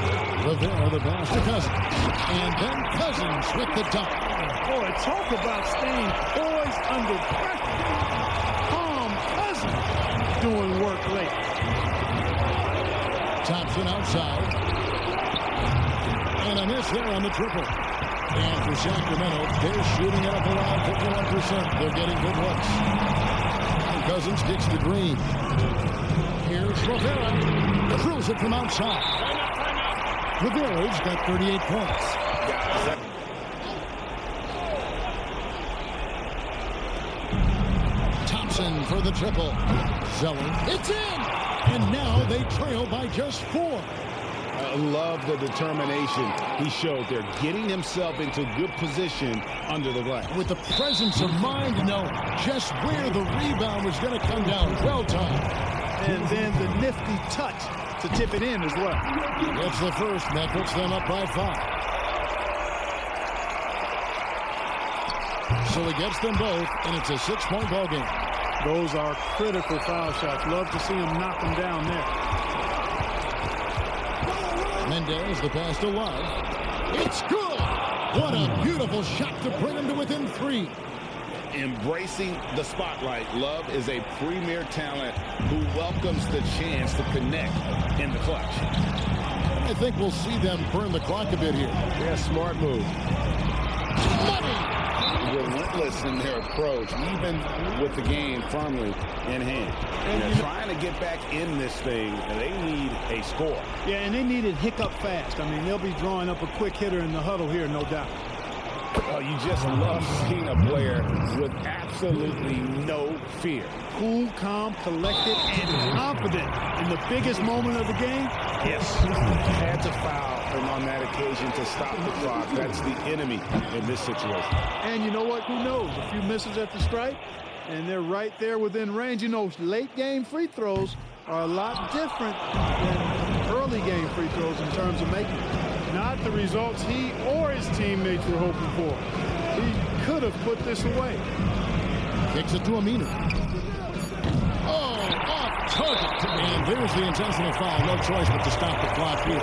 [SPEAKER 1] Rivera the pass to Cousins. And then Cousins with the dunk.
[SPEAKER 4] Boy, talk about staying poised under pressure. Calm Cousins doing work late.
[SPEAKER 1] Thompson outside. And a miss there on the triple. And for Sacramento, they're shooting it up around 51%. They're getting good looks. And Cousins gets to Green. Here's Rivera. Drills it from outside. Rivera's got 38 points. Thompson for the triple. Zeller. It's in! And now they trail by just 4.
[SPEAKER 6] I love the determination he showed there, getting himself into good position under the glass.
[SPEAKER 1] With the presence of mind to know just where the rebound was going to come down. Well timed.
[SPEAKER 4] And then the nifty touch to tip it in as well.
[SPEAKER 1] It's the first, and that puts them up by 5. So he gets them both, and it's a 6-point ball game.
[SPEAKER 4] Those are critical foul shots. Love to see him knock them down there.
[SPEAKER 1] Mendez, the pass to Love. It's good! What a beautiful shot to bring him to within 3.
[SPEAKER 6] Embracing the spotlight, Love is a premier talent who welcomes the chance to connect in the clutch.
[SPEAKER 1] I think we'll see them burn the clock a bit here.
[SPEAKER 3] Yeah, smart move.
[SPEAKER 1] Money!
[SPEAKER 6] Relentless in their approach, even with the game firmly in hand. And they're trying to get back in this thing, and they need a score.
[SPEAKER 4] Yeah, and they need it hiccup fast. I mean, they'll be drawing up a quick hitter in the huddle here, no doubt.
[SPEAKER 3] Oh, you just love seeing a player with absolutely no fear.
[SPEAKER 4] Cool, calm, collected, and confident in the biggest moment of the game.
[SPEAKER 6] Yes, had to foul on that occasion to stop the clock. That's the enemy in this situation.
[SPEAKER 4] And you know what? Who knows? A few misses at the stripe, and they're right there within range. You know, late game free throws are a lot different than early game free throws in terms of making it. Not the results he or his teammates were hoping for. He could have put this away.
[SPEAKER 1] Kicks it to Aminu. Oh, off target. And there's the intentional foul. No choice but to stop the clock here.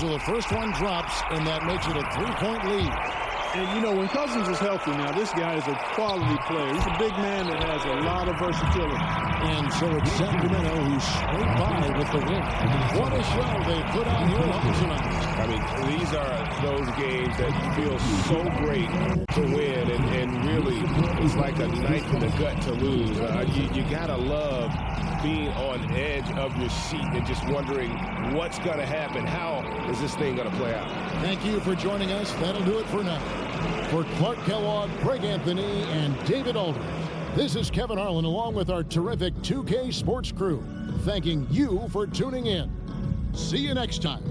[SPEAKER 1] So the first one drops, and that makes it a 3-point lead.
[SPEAKER 4] And, you know, when Cousins is healthy now, this guy is a quality player. He's a big man that has a lot of versatility.
[SPEAKER 1] And so it's Sacramento who scraped by with the win. What a show they put on here tonight.
[SPEAKER 3] I mean, these are those games that feel so great to win, and really it's like a knife in the gut to lose. You got to love being on edge of your seat and just wondering what's going to happen. How is this thing going to play out?
[SPEAKER 1] Thank you for joining us. That'll do it for now. For Clark Kellogg, Greg Anthony, and David Aldridge, this is Kevin Harlan along with our terrific 2K Sports crew, thanking you for tuning in. See you next time.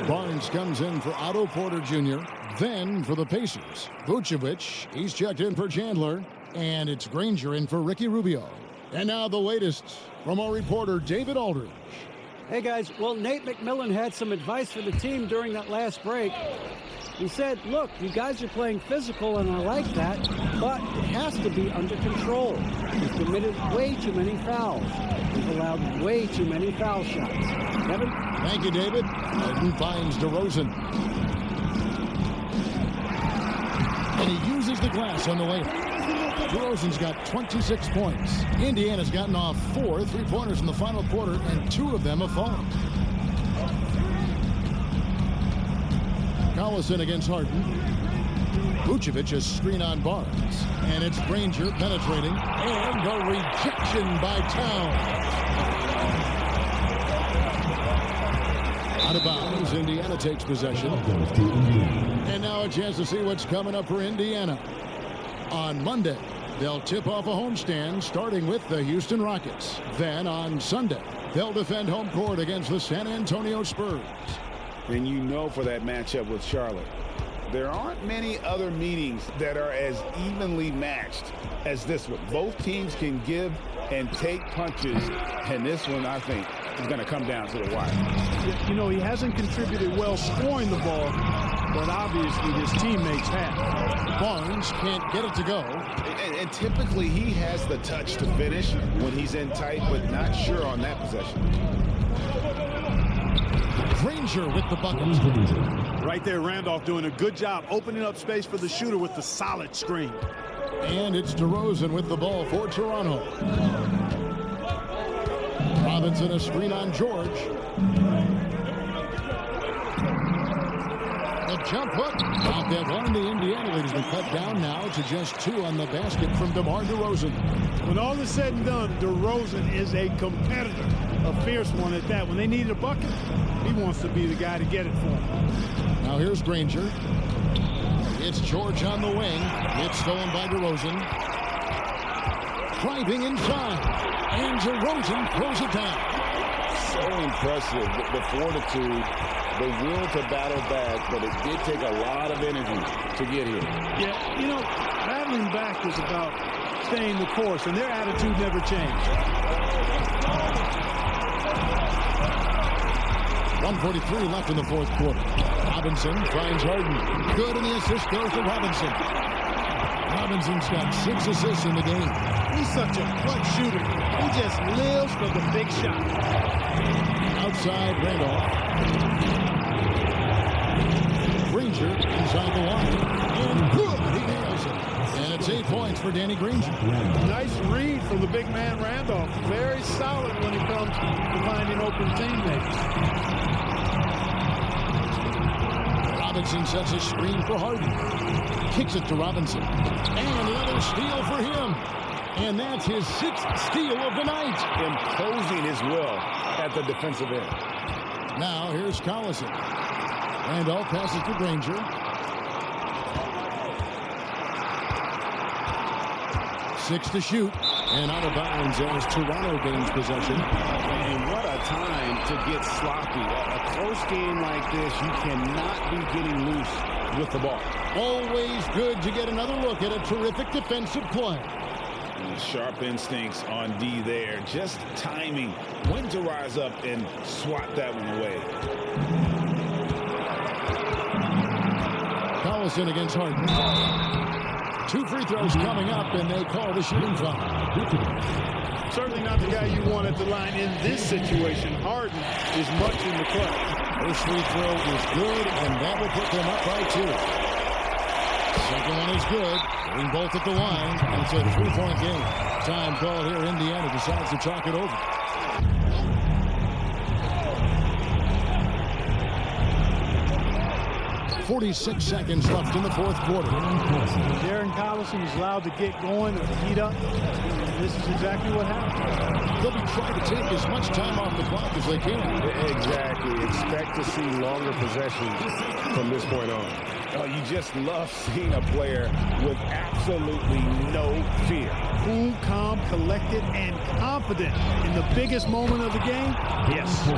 [SPEAKER 1] Barnes comes in for Otto Porter Jr., then for the Pacers. Vucevic, he's checked in for Chandler, and it's Granger in for Ricky Rubio. And now the latest from our reporter, David Aldridge.
[SPEAKER 2] Hey, guys. Well, Nate McMillan had some advice for the team during that last break. He said, look, you guys are playing physical, and I like that, but it has to be under control. We've committed way too many fouls. We've allowed way too many foul shots. Kevin?
[SPEAKER 1] Thank you, David. Harden finds DeRozan. And he uses the glass on the way. DeRozan's got 26 points. Indiana's gotten off 4 3-pointers in the final quarter, and 2 of them have fallen. Collison against Harden. Vucevic a screen on Barnes. And it's Granger penetrating. And a rejection by Towns. Out of bounds, Indiana takes possession. And now a chance to see what's coming up for Indiana. On Monday, they'll tip off a homestand starting with the Houston Rockets. Then on Sunday, they'll defend home court against the San Antonio Spurs.
[SPEAKER 6] And you know, for that matchup with Charlotte, there aren't many other meetings that are as evenly matched as this one. Both teams can give and take punches, and this one, I think, is going to come down to the wire.
[SPEAKER 4] You know, he hasn't contributed well scoring the ball, but obviously his teammates have.
[SPEAKER 1] Barnes can't get it to go.
[SPEAKER 6] And typically he has the touch to finish when he's in tight, but not sure on that possession.
[SPEAKER 1] Granger with the bucket.
[SPEAKER 4] Right there, Randolph doing a good job opening up space for the shooter with the solid screen.
[SPEAKER 1] And it's DeRozan with the ball for Toronto. Robinson a screen on George. The jump hook. Out that one. The Indiana lead has been cut down now to just 2 on the basket from DeMar DeRozan.
[SPEAKER 4] When all is said and done, DeRozan is a competitor. A fierce one at that. When they need a bucket, he wants to be the guy to get it for them.
[SPEAKER 1] Now here's Granger. It's George on the wing. It's stolen by DeRozan. Driving inside. And DeRozan throws it down.
[SPEAKER 6] So impressive. The fortitude, the will to battle back, but it did take a lot of energy to get here.
[SPEAKER 4] Yeah, you know, battling back is about staying the course, and their attitude never changed.
[SPEAKER 1] 1:43 left in the fourth quarter. Robinson finds Harden. Good, and the assist goes to Robinson. Robinson's got 6 assists in the game.
[SPEAKER 4] He's such a clutch shooter. He just lives for the big shot.
[SPEAKER 1] Outside Randolph. Granger inside the line. And good, he nails it. And it's 8 points for Danny Granger.
[SPEAKER 4] Nice read from the big man Randolph. Very solid when it comes to finding open teammates.
[SPEAKER 1] Robinson sets a screen for Harden. Kicks it to Robinson. And another steal for him. And that's his 6th steal of the night.
[SPEAKER 6] Imposing his will at the defensive end.
[SPEAKER 1] Now here's Collison. Randolph passes to Granger. 6 to shoot. And out of bounds as Toronto gains possession.
[SPEAKER 6] And what a time to get sloppy. A close game like this, you cannot be getting loose with the ball.
[SPEAKER 1] Always good to get another look at a terrific defensive play.
[SPEAKER 6] Sharp instincts on D there. Just timing when to rise up and swat that one away.
[SPEAKER 1] Collison against Harden. 2 free throws coming up, and they call the shooting foul.
[SPEAKER 4] Certainly not the guy you want at the line in this situation. Harden is much in the clutch.
[SPEAKER 1] First free throw is good, and that will put them up by 2. Second one is good. Getting both at the line. It's a 3-point game. Time called here. Indiana decides to chalk it over. .46 seconds left in the fourth quarter.
[SPEAKER 4] Darren Collison is allowed to get going and heat up. And this is exactly what happened.
[SPEAKER 1] They'll be trying to take as much time off the clock as they can.
[SPEAKER 3] Exactly. Expect to see longer possessions from this point on.
[SPEAKER 6] Oh, you just love seeing a player with absolutely no fear.
[SPEAKER 4] Cool, calm, collected, and confident in the biggest moment of the game. Yes.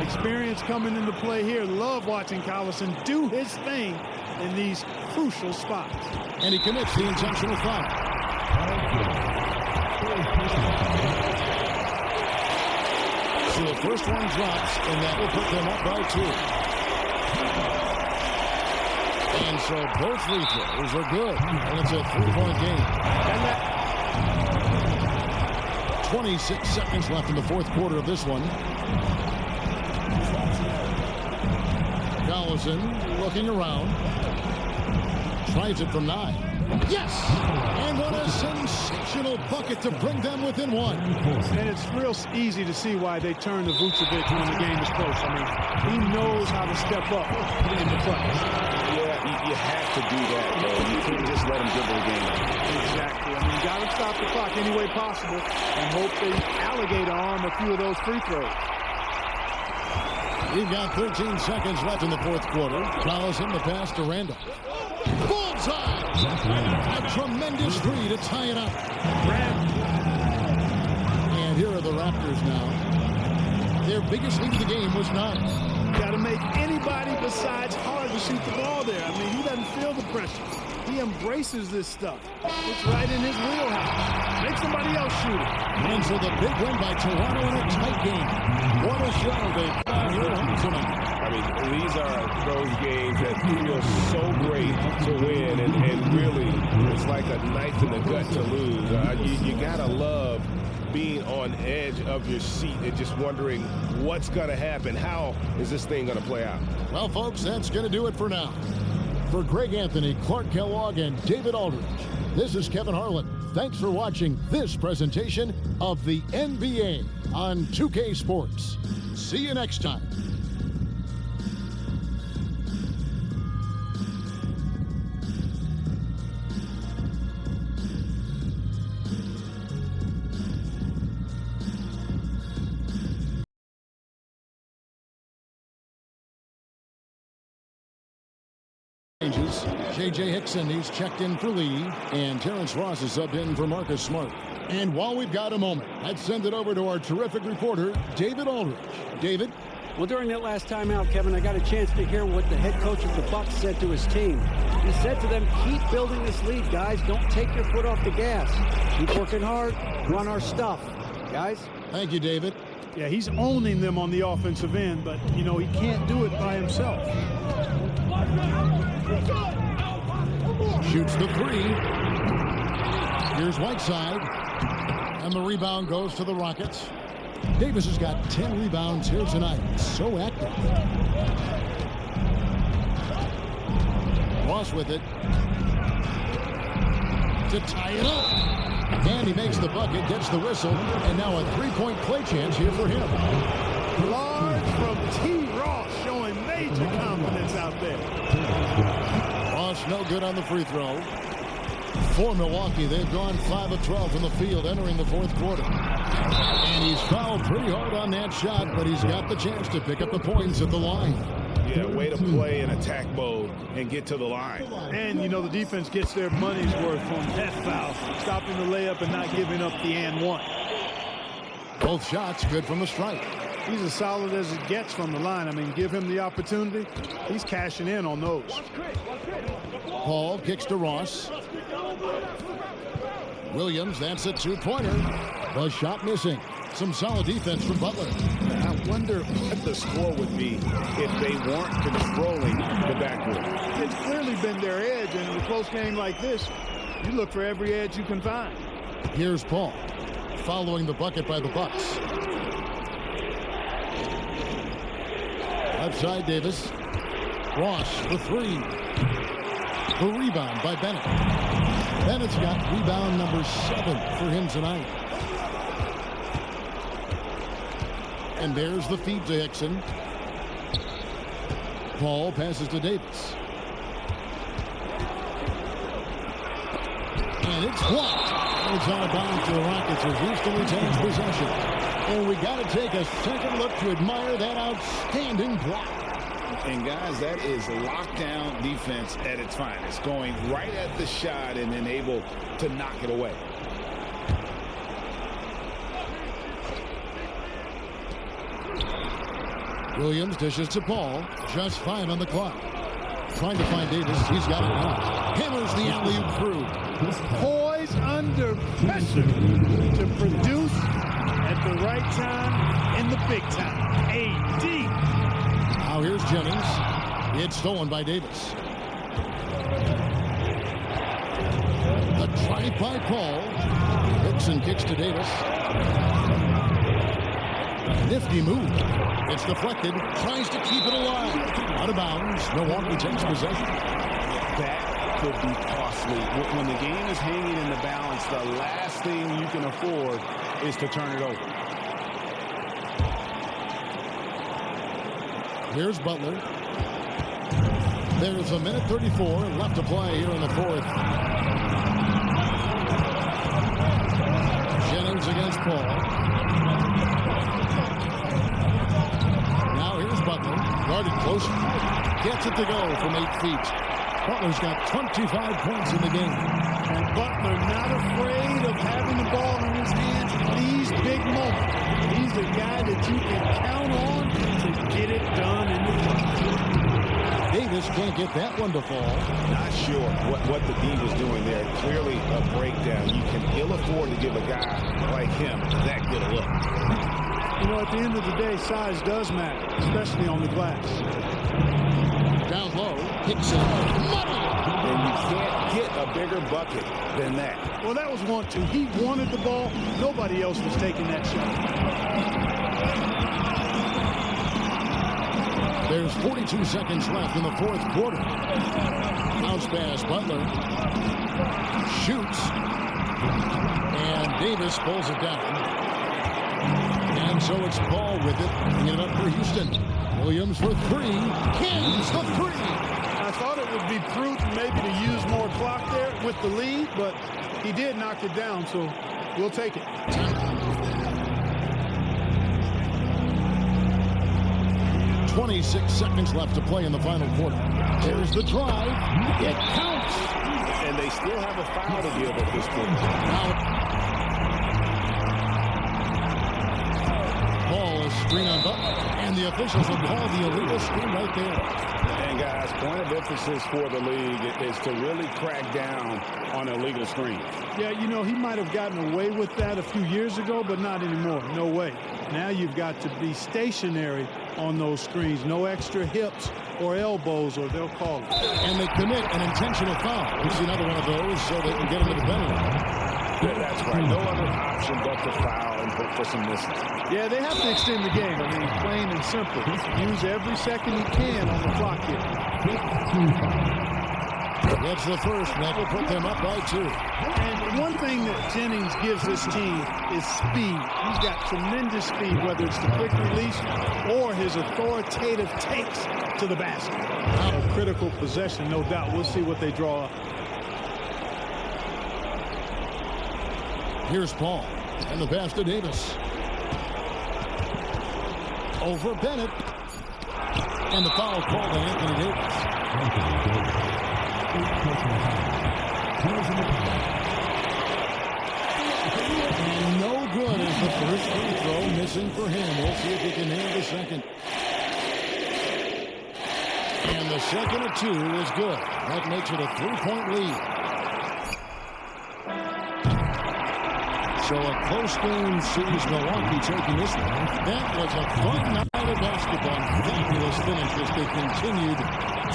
[SPEAKER 4] Experience coming into play here. Love watching Collison do his thing in these crucial spots.
[SPEAKER 1] And he commits the intentional foul. So the first one drops, and that will put them up by 2. And so both free throws are good. And it's a 3-point game. And that 26 seconds left in the fourth quarter of this one. Collison looking around. Tries it from 9. Yes! And what a sensational bucket to bring them within 1.
[SPEAKER 4] And it's real easy to see why they turn to Vucevic when the game is close. I mean, he knows how to step up in the clutch.
[SPEAKER 6] Yeah, you have to do that, though. You can't just let him dribble the game.
[SPEAKER 4] Exactly. I mean, you got to stop the clock any way possible and hope they alligator arm a few of those free throws.
[SPEAKER 1] We've got 13 seconds left in the fourth quarter. Collison the pass to Randall. Bullseye! A tremendous 3 to tie it up. And here are the Raptors now. Their biggest lead of the game was 9.
[SPEAKER 4] Got to make anybody besides Hard to shoot the ball there. I mean, he doesn't feel the pressure. He embraces this stuff. It's right in his wheelhouse. Make somebody else shoot it.
[SPEAKER 1] And so the big win by Toronto in a tight game. What a show they've got here tonight.
[SPEAKER 3] I mean, these are those games that feel so great to win, and really, it's like a knife in the gut to lose. You gotta love being on edge of your seat and just wondering what's gonna happen. How is this thing gonna play out?
[SPEAKER 1] Well, folks, that's gonna do it for now. For Greg Anthony, Clark Kellogg, and David Aldridge, this is Kevin Harlan. Thanks for watching this presentation of the NBA on 2K Sports. See you next time. J.J. Hickson, he's checked in for Lee, and Terrence Ross is subbed in for Marcus Smart. And while we've got a moment, let's send it over to our terrific reporter, David Aldridge. David?
[SPEAKER 2] Well, during that last timeout, Kevin, I got a chance to hear what the head coach of the Bucks said to his team. He said to them, keep building this lead, guys. Don't take your foot off the gas. Keep working hard. Run our stuff. Guys?
[SPEAKER 1] Thank you, David.
[SPEAKER 4] Yeah, he's owning them on the offensive end, but, you know, he can't do it by himself.
[SPEAKER 1] Shoots the 3. Here's Whiteside. And the rebound goes to the Rockets. Davis has got 10 rebounds here tonight. So active. Ross with it. To tie it up. And he makes the bucket, gets the whistle, and now a 3-point play chance here for him.
[SPEAKER 4] Large from T. Ross, showing major confidence out there.
[SPEAKER 1] Ross no good on the free throw. For Milwaukee, they've gone 5 of 12 from the field entering the fourth quarter. And he's fouled pretty hard on that shot, but he's got the chance to pick up the points at the line.
[SPEAKER 6] Yeah, way to play in attack mode and get to the line.
[SPEAKER 4] And, you know, the defense gets their money's worth on that foul, stopping the layup and not giving up the and one.
[SPEAKER 1] Both shots good from the strike.
[SPEAKER 4] He's as solid as it gets from the line. I mean, give him the opportunity. He's cashing in on those.
[SPEAKER 1] Paul kicks to Ross. Williams, that's a two-pointer. The shot missing. Some solid defense from Butler.
[SPEAKER 6] I wonder what the score would be if they weren't controlling the backcourt.
[SPEAKER 4] It's clearly been their edge, and in a close game like this, you look for every edge you can find.
[SPEAKER 1] Here's Paul, following the bucket by the Bucks. Outside Davis. Ross, the three. The rebound by Bennett. Bennett's got rebound number 7 for him tonight. And there's the feed to Hickson. Paul passes to Davis. And it's blocked. It's out of bounds to the Rockets as Houston retains possession. And we got to take a second look to admire that outstanding block.
[SPEAKER 6] And guys, that is lockdown defense at its finest. Going right at the shot and then able to knock it away.
[SPEAKER 1] Williams dishes to Paul. Just 5 on the clock. Trying to find Davis. He's got it now. Hammers the alley-oop through.
[SPEAKER 4] Poised under pressure to produce at the right time in the big time. AD.
[SPEAKER 1] Now here's Jennings. It's stolen by Davis. The drive by Paul. Hickson kicks to Davis. Nifty move. It's deflected. Tries to keep it alive. Out of bounds. Milwaukee takes possession.
[SPEAKER 6] That could be costly. When the game is hanging in the balance, the last thing you can afford is to turn it over.
[SPEAKER 1] Here's Butler. There's a minute 34 left to play here in the fourth. Jennings against Paul. Now here's Butler. Guarded close. Gets it to go from 8 feet. Butler's got 25 points in the game.
[SPEAKER 4] And Butler not afraid of having the ball in his hands in these big moments. He's the guy that you can count on to get it done in the clutch.
[SPEAKER 1] Davis can't get that one to fall.
[SPEAKER 6] Not sure what the D was doing there. Clearly a breakdown. You can ill afford to give a guy like him that good a look.
[SPEAKER 4] You know, at the end of the day, size does matter, especially on the glass.
[SPEAKER 1] Down low, Hickson. Money!
[SPEAKER 6] And you can't get a bigger bucket than that.
[SPEAKER 4] Well, that was 1-2. He wanted the ball. Nobody else was taking that shot.
[SPEAKER 1] There's 42 seconds left in the fourth quarter. Bounce pass, Butler. Shoots. And Davis pulls it down. And so it's Paul with it. Bringing it up for Houston. Williams for 3. Cans the 3.
[SPEAKER 4] I thought it would be prudent maybe to use more clock there with the lead, but he did knock it down, so we'll take it.
[SPEAKER 1] 26 seconds left to play in the final quarter. There's the drive. It counts.
[SPEAKER 6] And they still have a foul to give at this point.
[SPEAKER 1] Now, ball is screen on Butler. And the officials have called the illegal screen right there.
[SPEAKER 6] And guys, point of emphasis for the league is to really crack down on illegal screens.
[SPEAKER 4] Yeah, you know, he might have gotten away with that a few years ago, but not anymore. No way. Now you've got to be stationary on those screens. No extra hips or elbows, or they'll call it.
[SPEAKER 1] And they commit an intentional foul. This is another one of those so they can get into the penalty.
[SPEAKER 6] That's right. No other option but to foul and hope for some misses.
[SPEAKER 4] Yeah, they have to extend the game. I mean, plain and simple. Use every second he can on the clock here.
[SPEAKER 1] That's the first. That will put them up by 2.
[SPEAKER 4] And one thing that Jennings gives this team is speed. He's got tremendous speed, whether it's the quick release or his authoritative takes to the basket. A critical possession, no doubt. We'll see what they draw up.
[SPEAKER 1] Here's Paul. And the pass to Davis. Over Bennett. And the foul called on Anthony Davis. And no good as the first free throw missing for him. We'll see if he can nail the second. And the second of 2 is good. That makes it a 3-point lead. So a close game sees Milwaukee taking this one. That was a fun night of basketball. Fabulous finish as they continued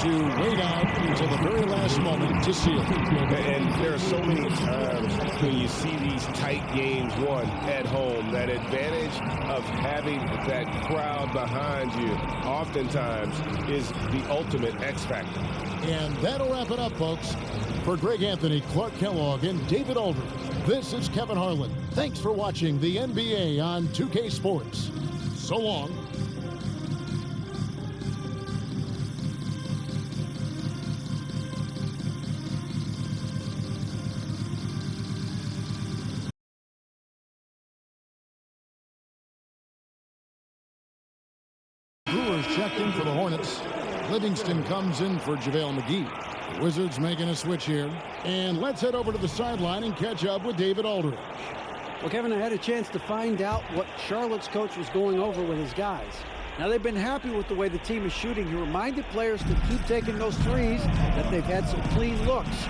[SPEAKER 1] to wait out until the very last moment to seal it.
[SPEAKER 3] And there are so many times when you see these tight games won at home, that advantage of having that crowd behind you oftentimes is the ultimate X factor.
[SPEAKER 1] And that'll wrap it up, folks. For Greg Anthony, Clark Kellogg, and David Aldridge, this is Kevin Harlan. Thanks for watching the NBA on 2K Sports. So long. Brewers checked in for the Hornets. Livingston comes in for JaVale McGee. The Wizards making a switch here. And let's head over to the sideline and catch up with David Aldridge.
[SPEAKER 2] Well, Kevin, I had a chance to find out what Charlotte's coach was going over with his guys. Now, they've been happy with the way the team is shooting. He reminded players to keep taking those threes, that they've had some clean looks.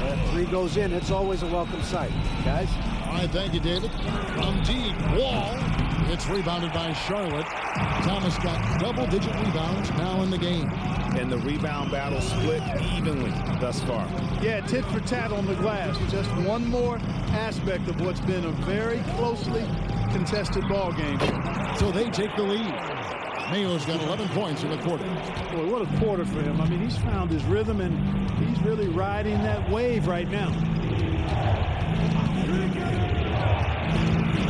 [SPEAKER 2] That three goes in, it's always a welcome sight. Guys?
[SPEAKER 1] All right, thank you, David. From deep, Wall. It's rebounded by Charlotte. Thomas got double-digit rebounds now in the game.
[SPEAKER 6] And the rebound battle split evenly thus far.
[SPEAKER 4] Yeah, tit for tat on the glass. Just one more aspect of what's been a very closely contested ball game.
[SPEAKER 1] So they take the lead. Mayo's got 11 points in the quarter.
[SPEAKER 4] Boy, what a quarter for him. I mean, he's found his rhythm, and he's really riding that wave right now.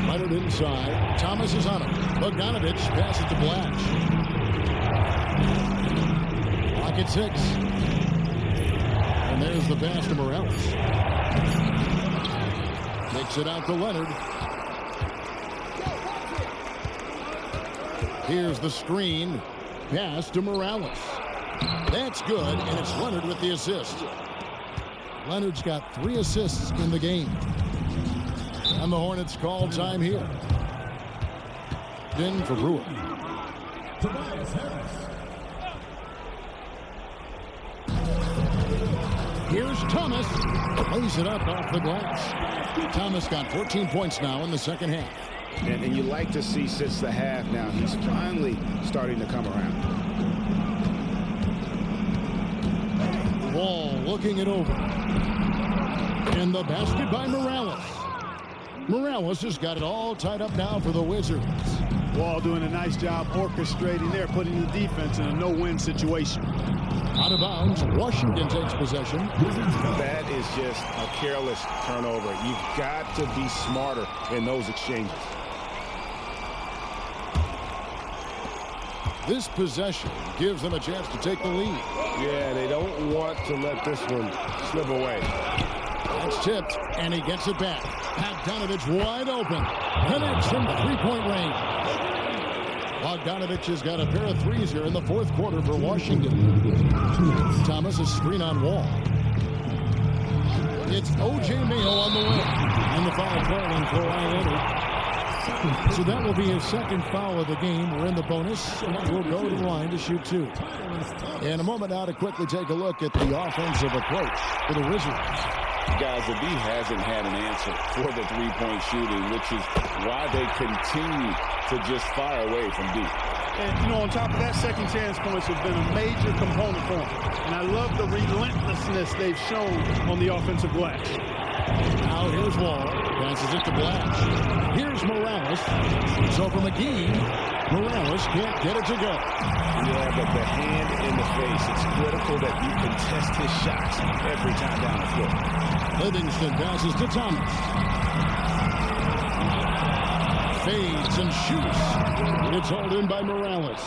[SPEAKER 1] Leonard inside. Thomas is on him. Bogdanovich passes to Blatch. Clock at 6. And there's the pass to Morales. Takes it out to Leonard. Here's the screen. Pass to Morales. That's good, and it's Leonard with the assist. Leonard's got 3 assists in the game. And the Hornets call time here. In for Brewer. Here's Thomas. Lays it up off the glass. Thomas got 14 points now in the second half.
[SPEAKER 6] And you like to see since the half now, he's finally starting to come around.
[SPEAKER 1] Wall looking it over. And the basket by Morales. Morales has got it all tied up now for the Wizards.
[SPEAKER 4] Wall doing a nice job orchestrating there, putting the defense in a no-win situation.
[SPEAKER 1] Out of bounds, Washington takes possession.
[SPEAKER 3] That is just a careless turnover. You've got to be smarter in those exchanges.
[SPEAKER 1] This possession gives them a chance to take the lead.
[SPEAKER 3] Yeah, they don't want to let this one slip away.
[SPEAKER 1] That's tipped, and he gets it back. Bogdanovich wide open. And it's from three-point range. Bogdanovich has got a pair of threes here in the fourth quarter for Washington. Thomas is screen on Wall. It's O.J. Mayo on the way. And the foul calling for Leonard. So that will be his second foul of the game. We're in the bonus, and we'll go to the line to shoot 2. In a moment now to quickly take a look at the offensive approach for the Wizards.
[SPEAKER 3] Guys, the D hasn't had an answer for the three-point shooting, which is why they continue to just fire away from deep.
[SPEAKER 4] And, you know, on top of that, second chance points have been a major component for them. And I love the relentlessness they've shown on the offensive glass.
[SPEAKER 1] Now here's Wall. Passes it to Blatch. Here's Morales. So for McGee, Morales can't get it to go.
[SPEAKER 6] Yeah, but the hand in the face, it's critical that you contest his shots every time down the floor.
[SPEAKER 1] Livingston passes to Thomas. Fades and shoots. It's hauled in by Morales.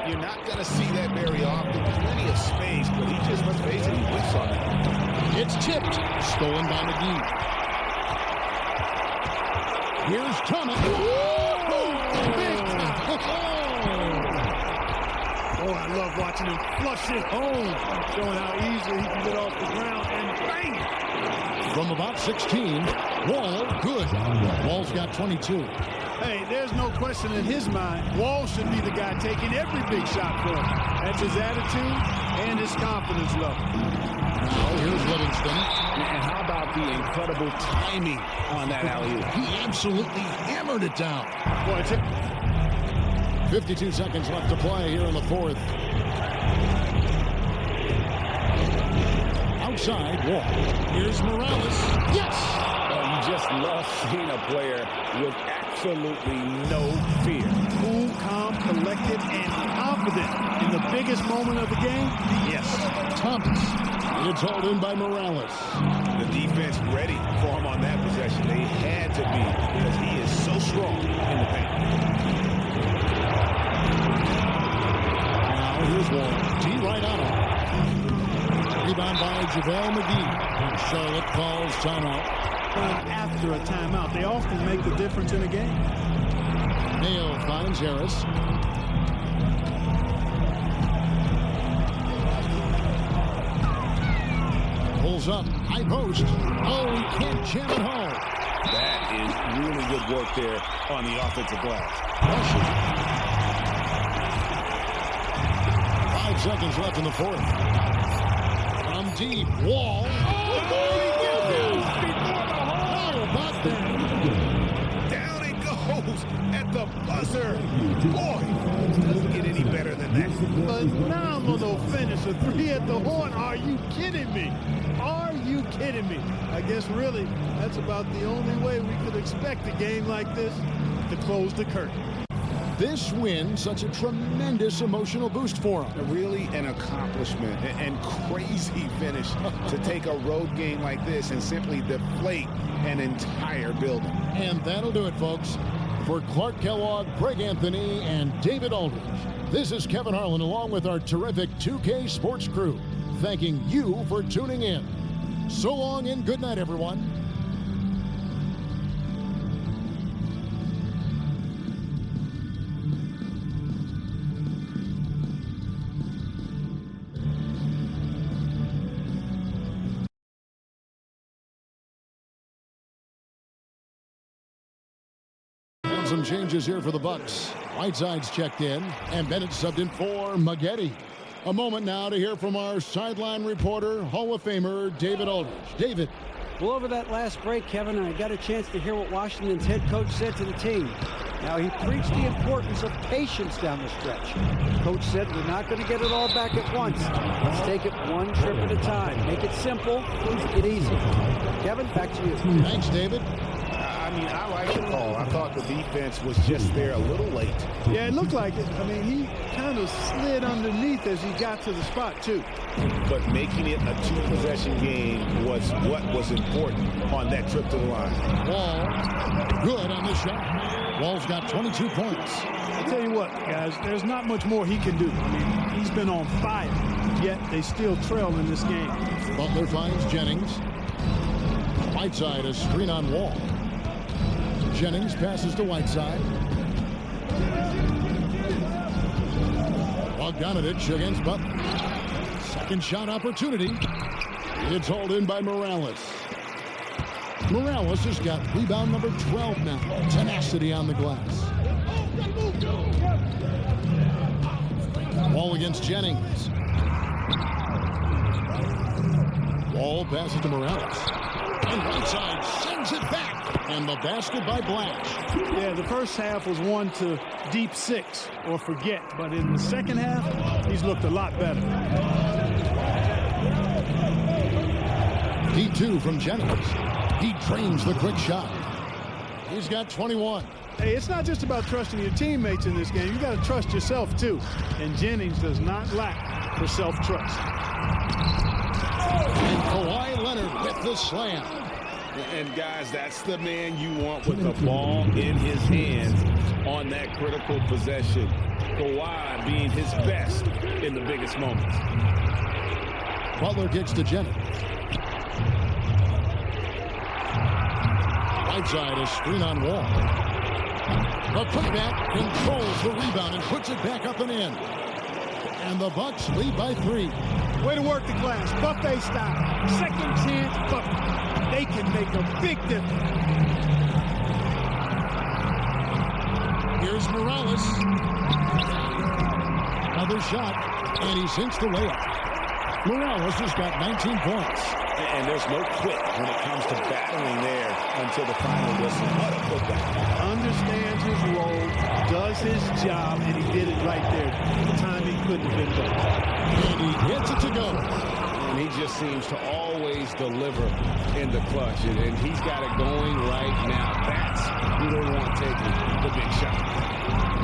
[SPEAKER 6] You're not going to see that very often. Plenty of space, but he just, let's face it, he whiffs on it.
[SPEAKER 1] It's tipped. Stolen by McGee. Here's Thomas. Big time.
[SPEAKER 4] Oh, I love love watching him flush it home, showing how easily he can get off the ground and bang it.
[SPEAKER 1] From about 16, Wall, good. Wall's got 22.
[SPEAKER 4] Hey, there's no question in his mind. Wall should be the guy taking every big shot for him. That's his attitude and his confidence level.
[SPEAKER 1] Now here's Livingston.
[SPEAKER 6] And how about the incredible timing on that alley-oop?
[SPEAKER 1] He absolutely hammered it down.
[SPEAKER 4] Boy,
[SPEAKER 1] 52 seconds left to play here in the fourth. Outside, Wall. Here's Morales. Yes!
[SPEAKER 3] You just love seeing a player with absolutely no fear.
[SPEAKER 4] cool, calm, collected, and confident in the biggest moment of the game. Yes.
[SPEAKER 1] Thomas. It's hauled in by Morales.
[SPEAKER 6] The defense ready for him on that possession. They had to be because he is so strong in the paint.
[SPEAKER 1] Now here's Wall. D right on him. Rebound by JaVale McGee. Charlotte calls timeout.
[SPEAKER 4] After a timeout, they often make the difference in a game.
[SPEAKER 1] Nail finds Harris. Pulls up. High post. Oh, he can't jam it home.
[SPEAKER 6] That is really good work there on the offensive glass.
[SPEAKER 1] Rushing. 5 seconds left in the fourth. From deep. Wall. How about that?
[SPEAKER 6] Down it goes at the buzzer. Boy, doesn't get any better than that.
[SPEAKER 4] Phenomenal finish. A three at the horn. Are you kidding me? Are you kidding me? I guess really that's about the only way we could expect a game like this to close the curtain.
[SPEAKER 1] This win, such a tremendous emotional boost for him.
[SPEAKER 6] Really an accomplishment and crazy finish to take a road game like this and simply deflate an entire building.
[SPEAKER 1] And that'll do it, folks. For Clark Kellogg, Greg Anthony, and David Aldridge, this is Kevin Harlan along with our terrific 2K Sports crew, thanking you for tuning in. So long and good night, everyone. Some changes here for the Bucks. Whiteside's checked in, and Bennett subbed in for Maggette. A moment now to hear from our sideline reporter, Hall of Famer David Aldridge. David.
[SPEAKER 2] Well, over that last break, Kevin, I got a chance to hear what Washington's head coach said to the team. Now, he preached the importance of patience down the stretch. Coach said we're not going to get it all back at once. Let's take it one trip at a time. Make it simple, make it easy. Kevin, back to you.
[SPEAKER 1] Thanks, David.
[SPEAKER 6] I mean, I like the call. I thought the defense was just there a little late.
[SPEAKER 4] Yeah, it looked like it. I mean, he kind of slid underneath as he got to the spot, too.
[SPEAKER 6] But making it a two-possession game was what was important on that trip to the line.
[SPEAKER 1] Wall, good on the shot. Wall's got 22 points.
[SPEAKER 4] I'll tell you what, guys, there's not much more he can do. I mean, he's been on fire, yet they still trail in this game.
[SPEAKER 1] Butler finds Jennings. Whiteside, a screen on Wall. Jennings passes to Whiteside. Bogdanovich against Butler. Second shot opportunity. It's hauled in by Morales. Morales has got rebound number 12 now. Tenacity on the glass. Wall against Jennings. Wall passes to Morales. And Whiteside sends it back. And the basket by Blanche.
[SPEAKER 4] Yeah, the first half was one to deep six or forget. But in the second half, he's looked a lot better.
[SPEAKER 1] D2 from Jennings. He drains the quick shot. He's got 21.
[SPEAKER 4] Hey, it's not just about trusting your teammates in this game. You got to trust yourself, too. And Jennings does not lack for self-trust.
[SPEAKER 1] And Kawhi Leonard with the slam.
[SPEAKER 6] And, guys, that's the man you want with the ball in his hands on that critical possession. Kawhi being his best in the biggest moments.
[SPEAKER 1] Butler kicks to Jennings. Whiteside, a screen on Wall. The putback controls the rebound and puts it back up and in. And the Bucks lead by 3.
[SPEAKER 4] Way to work the glass. Buffet style. Second chance bucket. They can make a big difference.
[SPEAKER 1] Here's Morales. Another shot, and he sinks the layup. Morales has got 19 points.
[SPEAKER 6] And there's no quit when it comes to battling there until the final whistle. What a putback.
[SPEAKER 4] Understands his role, does his job, and he did it right there. The timing couldn't have been better.
[SPEAKER 1] And he gets it to go.
[SPEAKER 3] And he just seems to always deliver in the clutch. And he's got it going right now. That's who they want taking the big shot.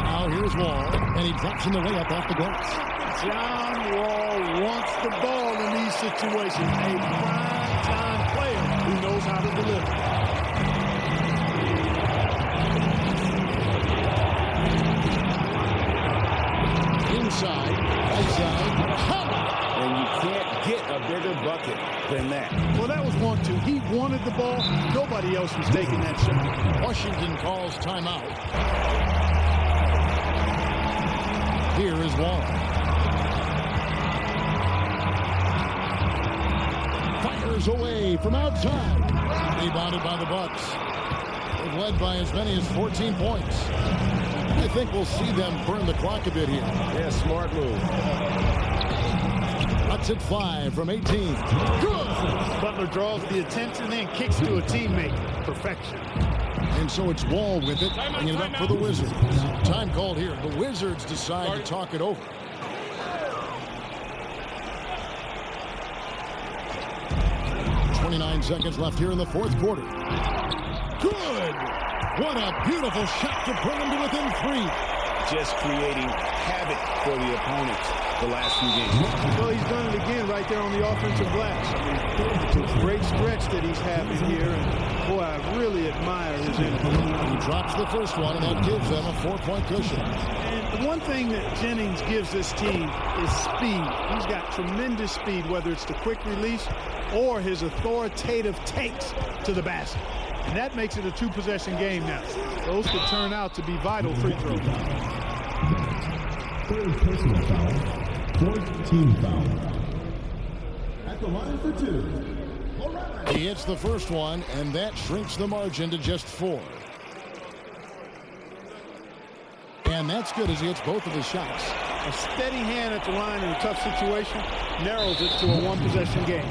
[SPEAKER 1] Now here's Wall, and he drops in the layup off the glass.
[SPEAKER 4] John Wall wants the ball in these situations. A prime-time player who knows how to deliver.
[SPEAKER 1] Inside, outside,
[SPEAKER 6] And you can't get a bigger bucket than that.
[SPEAKER 4] Well, that was 1-2. He wanted the ball. Nobody else was taking that shot.
[SPEAKER 1] Washington calls timeout. Here is Wall. Fires away from outside. Rebounded by the Bucks. They've led by as many as 14 points. I think we'll see them burn the clock a bit here.
[SPEAKER 3] Yeah, smart move.
[SPEAKER 1] Cuts at 5 from 18. Good!
[SPEAKER 4] Butler draws the attention and kicks to a teammate. Perfection.
[SPEAKER 1] And so it's Wall with it, bringing it up for the Wizards. Time called here. The Wizards decide to talk it over. .29 seconds left here in the fourth quarter. Good! What a beautiful shot to bring them to within 3.
[SPEAKER 6] Just creating havoc for the opponents the last few games.
[SPEAKER 4] Well, he's done it again right there on the offensive glass. I mean, it's a great stretch that he's having here. And, boy, I really admire his energy.
[SPEAKER 1] He drops the first one, and that gives them a 4-point cushion.
[SPEAKER 4] And the one thing that Jennings gives this team is speed. He's got tremendous speed, whether it's the quick release or his authoritative takes to the basket. And that makes it a 2-possession game now. Those could turn out to be vital free throws.
[SPEAKER 5] Third personal foul. Fourth team foul. At the line for 2.
[SPEAKER 1] He hits the first one, and that shrinks the margin to just 4. And that's good as he hits both of his shots.
[SPEAKER 4] A steady hand at the line in a tough situation narrows it to a 1-possession game.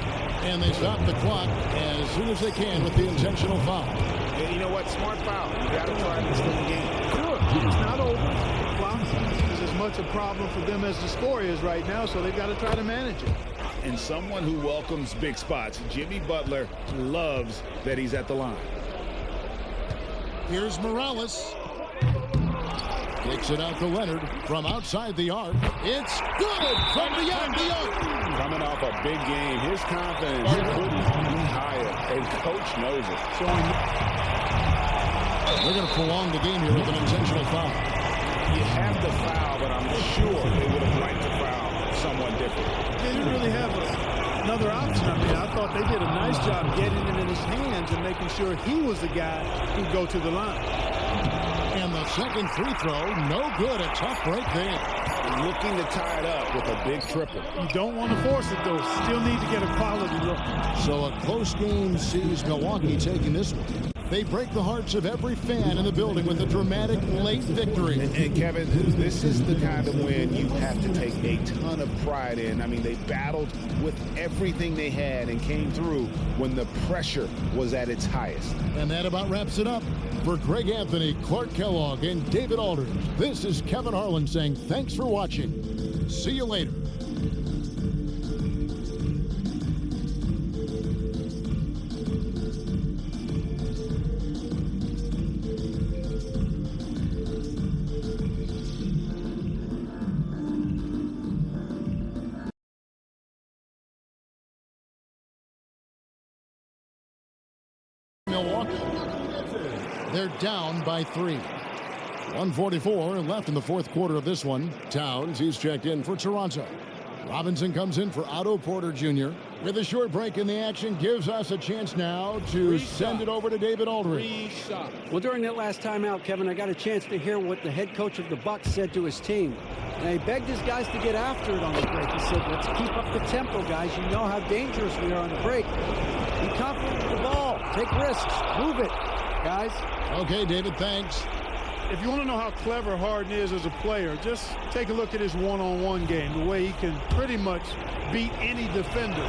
[SPEAKER 1] And they stop the clock as soon as they can with the intentional foul.
[SPEAKER 6] Yeah, you know what? Smart foul. You got to try this in the game.
[SPEAKER 4] Sure, it's not over. Well, it's as much a problem for them as the score is right now, so they've got to try to manage it.
[SPEAKER 6] And someone who welcomes big spots, Jimmy Butler, loves that he's at the line.
[SPEAKER 1] Here's Morales. Kicks it out to Leonard from outside the arc. It's good from beyond the arc.
[SPEAKER 6] Coming off a big game, his confidence couldn't be higher, and coach knows it.
[SPEAKER 1] They're going to prolong the game here with an intentional foul.
[SPEAKER 6] You have to foul, but I'm sure they would have liked to foul someone different.
[SPEAKER 4] They didn't really have another option. I mean, I thought they did a nice job getting it in his hands and making sure he was the guy who'd go to the line.
[SPEAKER 1] And the second free throw, no good. A tough break there.
[SPEAKER 6] Looking to tie it up with a big triple.
[SPEAKER 4] You don't want to force it, though. Still need to get a quality look.
[SPEAKER 1] So a close game sees Milwaukee taking this one. They break the hearts of every fan in the building with a dramatic late victory.
[SPEAKER 6] And Kevin, this is the kind of win you have to take a ton of pride in. I mean, they battled with everything they had and came through when the pressure was at its highest.
[SPEAKER 1] And that about wraps it up. For Greg Anthony, Clark Kellogg, and David Aldridge, this is Kevin Harlan saying thanks for watching. See you later. Milwaukee. They're down by 3. 1:44 left in the fourth quarter of this one. Towns, he's checked in for Toronto. Robinson comes in for Otto Porter Jr. With a short break in the action, gives us a chance now to send it over to David Aldridge.
[SPEAKER 2] Well, during that last timeout, Kevin, I got a chance to hear what the head coach of the Bucks said to his team. And he begged his guys to get after it on the break. He said, let's keep up the tempo, guys. You know how dangerous we are on the break. Be confident with the ball. Take risks. Move it, guys.
[SPEAKER 1] Okay, David, thanks.
[SPEAKER 4] If you want to know how clever Harden is as a player, just take a look at his one-on-one game, the way he can pretty much beat any defender.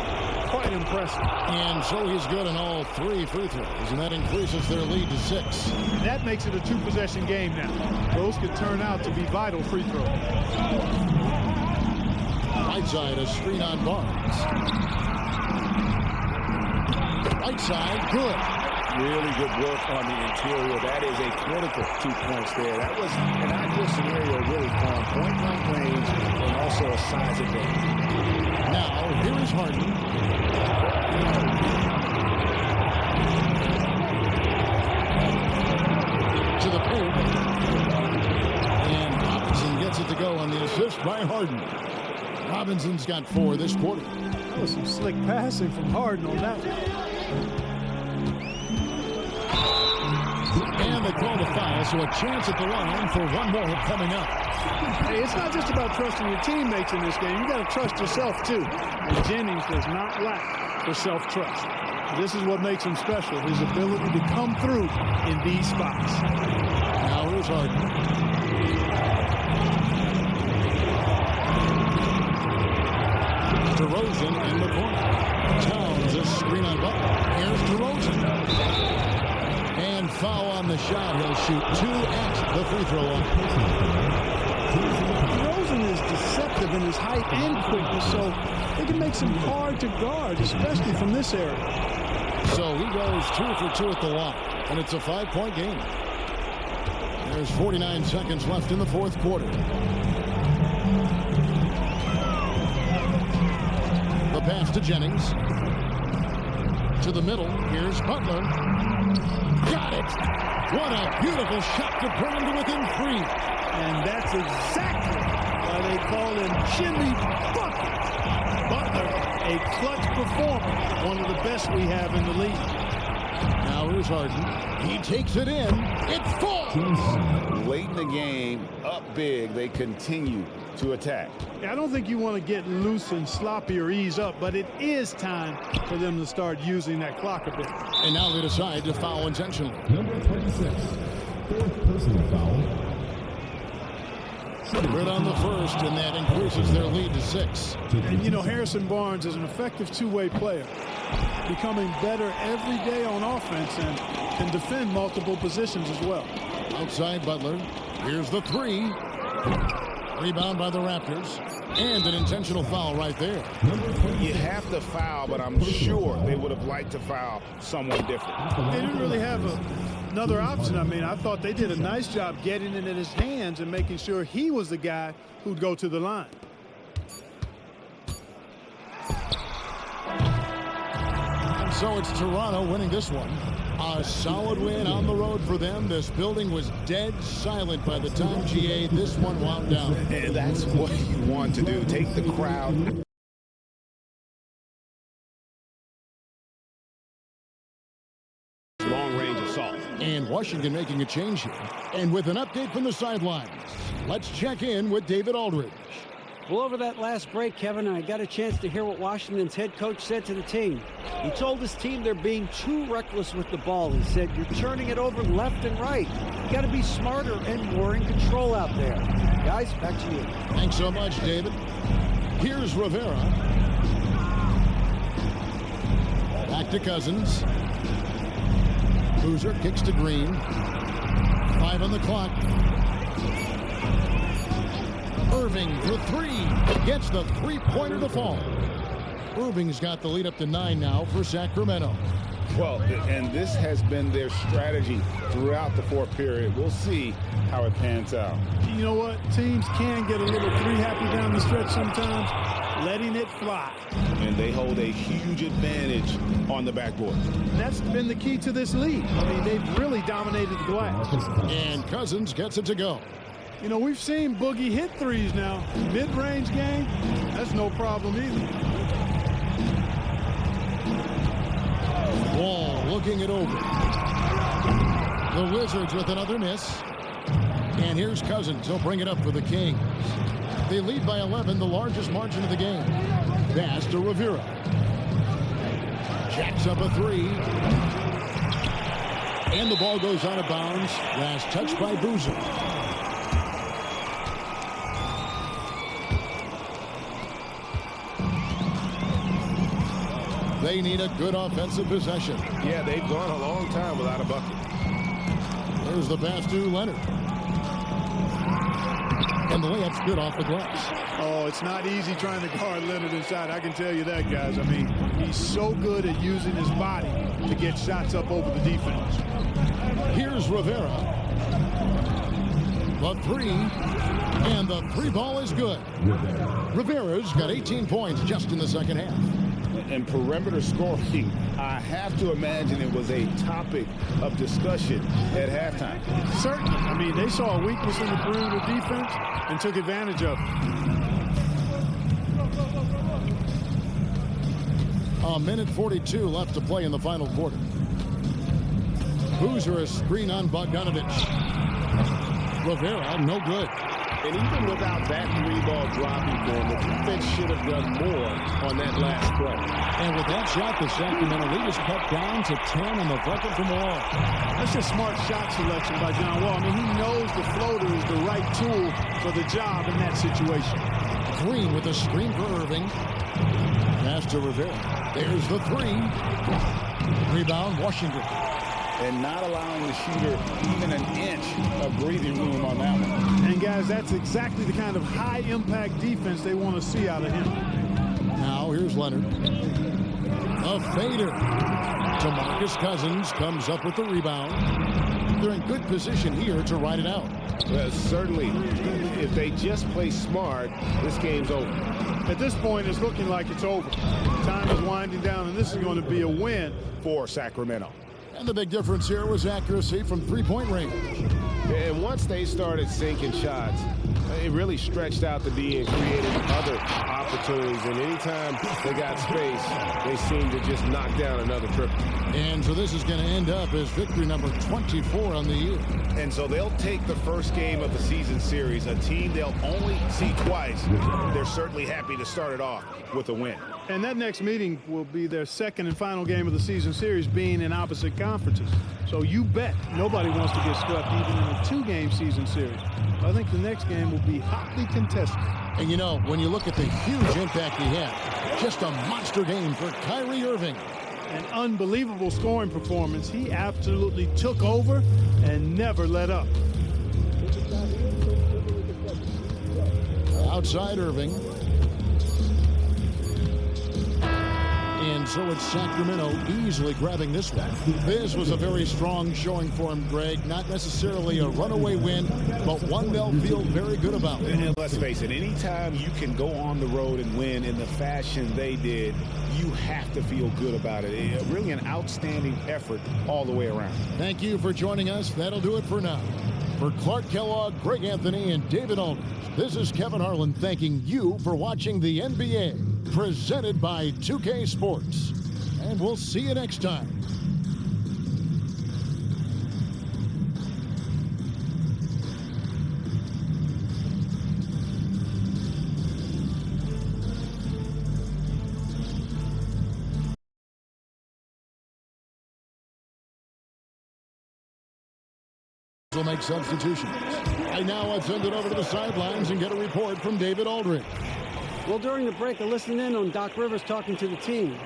[SPEAKER 4] Quite impressive.
[SPEAKER 1] And so he's good on all 3 free throws, and that increases their lead to 6.
[SPEAKER 4] That makes it a 2-possession game now. Those could turn out to be vital free throws.
[SPEAKER 1] Right side, a screen on Barnes. Right side, good.
[SPEAKER 3] Really good work on the interior. That is a critical 2 points there. That was an ideal scenario really for him. Point-blank range and also a size advantage.
[SPEAKER 1] Now, here is Harden. To the paint. And Robinson gets it to go on the assist by Harden. Robinson's got 4 this quarter.
[SPEAKER 4] That was some slick passing from Harden on that one.
[SPEAKER 1] And they call the foul, so a chance at the line for one more coming up.
[SPEAKER 4] Hey, it's not just about trusting your teammates in this game. You got to trust yourself, too. And Jennings does not lack for self-trust. This is what makes him special, his ability to come through in these spots.
[SPEAKER 1] Now here's Harden. DeRozan in the corner. Towns a screen on Butler. Here's DeRozan. And foul on the shot. He'll shoot 2 at the free throw line.
[SPEAKER 4] DeRozan is deceptive in his height and quickness, so it can make him hard to guard, especially from this area.
[SPEAKER 1] So he goes 2 for 2 at the line, and it's a 5-point game. There's 49 seconds left in the 4th quarter. The pass to Jennings. To the middle. Here's Butler. Got it! What a beautiful shot to bring him to within 3.
[SPEAKER 4] And that's exactly why they call him Jimmy Bucket. Butler, a clutch performer, one of the best we have in the league.
[SPEAKER 1] Now here's Harden. He takes it in. It's full!
[SPEAKER 6] Late in the game, up big, they continue to attack.
[SPEAKER 4] I don't think you want to get loose and sloppy or ease up, but it is time for them to start using that clock a bit.
[SPEAKER 1] And now they decide to foul intentionally.
[SPEAKER 5] Number 26, 4th personal foul.
[SPEAKER 1] Right on the first, and that increases their lead to 6.
[SPEAKER 4] And, you know, Harrison Barnes is an effective two-way player, becoming better every day on offense and can defend multiple positions as well.
[SPEAKER 1] Outside Butler. Here's the 3. Rebound by the Raptors. And an intentional foul right there.
[SPEAKER 6] You have to foul, but I'm sure they would have liked to foul someone different.
[SPEAKER 4] They didn't really have another option. I mean, I thought they did a nice job getting it in his hands and making sure he was the guy who'd go to the line.
[SPEAKER 1] So it's Toronto winning this one. A solid win on the road for them. This building was dead silent by the time GA this one wound down.
[SPEAKER 6] And that's what you want to do. Take the crowd. Long-range assault.
[SPEAKER 1] And Washington making a change here. And with an update from the sidelines, let's check in with David Aldridge.
[SPEAKER 2] Well, over that last break, Kevin, I got a chance to hear what Washington's head coach said to the team. He told his team they're being too reckless with the ball. He said, you're turning it over left and right. You got to be smarter and more in control out there. Guys, back to you.
[SPEAKER 1] Thanks so much, David. Here's Rivera. Back to Cousins. Boozer kicks to Green. 5 on the clock. Irving for 3. Gets the 3-pointer to fall. Irving's got the lead up to 9 now for Sacramento.
[SPEAKER 6] Well, and this has been their strategy throughout the 4th period. We'll see how it pans out.
[SPEAKER 4] You know what? Teams can get a little 3-happy down the stretch sometimes, letting it fly.
[SPEAKER 6] And they hold a huge advantage on the backboard.
[SPEAKER 4] That's been the key to this lead. I mean, they've really dominated the glass.
[SPEAKER 1] And Cousins gets it to go.
[SPEAKER 4] You know, we've seen Boogie hit threes now. Mid-range game, that's no problem either.
[SPEAKER 1] Wall looking it over. The Wizards with another miss. And here's Cousins. He'll bring it up for the Kings. They lead by 11, the largest margin of the game. Pass to Rivera. Jacks up a three. And the ball goes out of bounds. Last touch by Boozer. They need a good offensive possession.
[SPEAKER 3] Yeah, they've gone a long time without a bucket.
[SPEAKER 1] There's the pass to Leonard. And the layup's good off the glass.
[SPEAKER 4] Oh, it's not easy trying to guard Leonard inside. I can tell you that, guys. I mean, he's so good at using his body to get shots up over the defense.
[SPEAKER 1] Here's Rivera. The three. And the three ball is good. Rivera's got 18 points just in the second half.
[SPEAKER 6] And perimeter scoring, I have to imagine it was a topic of discussion at halftime.
[SPEAKER 4] Certainly. I mean, they saw a weakness in the perimeter defense and took advantage of it.
[SPEAKER 1] A minute 42 left to play in the final quarter. Boozer a screen on Bogdanovich. Rivera, no good.
[SPEAKER 3] And even without that three-ball dropping for him, the defense should have done more on that last play.
[SPEAKER 1] And with that shot, the Sacramento lead is cut down to 10 on the bucket from Wall.
[SPEAKER 4] That's a smart shot selection by John Wall. I mean, he knows the floater is the right tool for the job in that situation.
[SPEAKER 1] Green with a screen for Irving. Pass to Rivera. There's the three. Rebound, Washington.
[SPEAKER 6] And not allowing the shooter even an inch of breathing room on that one.
[SPEAKER 4] And, guys, that's exactly the kind of high-impact defense they want to see out of him.
[SPEAKER 1] Now here's Leonard. A fader. DeMarcus Cousins comes up with the rebound. They're in good position here to ride it out.
[SPEAKER 3] Well, certainly, if they just play smart, this game's over.
[SPEAKER 4] At this point, it's looking like it's over. Time is winding down, and this is going to be a win
[SPEAKER 6] For Sacramento.
[SPEAKER 1] And the big difference here was accuracy from three-point range.
[SPEAKER 3] And once they started sinking shots, it really stretched out the D and created other opportunities. And anytime they got space, they seemed to just knock down another triple.
[SPEAKER 1] And so this is going to end up as victory number 24 on the year.
[SPEAKER 6] And so they'll take the first game of the season series, a team they'll only see twice. They're certainly happy to start it off with a win.
[SPEAKER 4] And that next meeting will be their second and final game of the season series, being in opposite conferences. So you bet nobody wants to get swept even in a two-game season series. I think the next game will be hotly contested.
[SPEAKER 1] And you know, when you look at the huge impact he had, just a monster game for Kyrie Irving.
[SPEAKER 4] An unbelievable scoring performance. He absolutely took over and never let up.
[SPEAKER 1] Outside Irving. And so it's Sacramento easily grabbing this one. This was a very strong showing for him, Greg. Not necessarily a runaway win, but one they'll feel very good about.
[SPEAKER 6] And let's face it, anytime you can go on the road and win in the fashion they did, you have to feel good about it. Really an outstanding effort all the way around.
[SPEAKER 1] Thank you for joining us. That'll do it for now. For Clark Kellogg, Greg Anthony, and David Aldridge, this is Kevin Harlan thanking you for watching the NBA, presented by 2K Sports. And we'll see you next time. Will make substitutions. And now let's send it over to the sidelines and get a report from David Aldridge.
[SPEAKER 2] Well, during the break, I listened in on Doc Rivers talking to the team.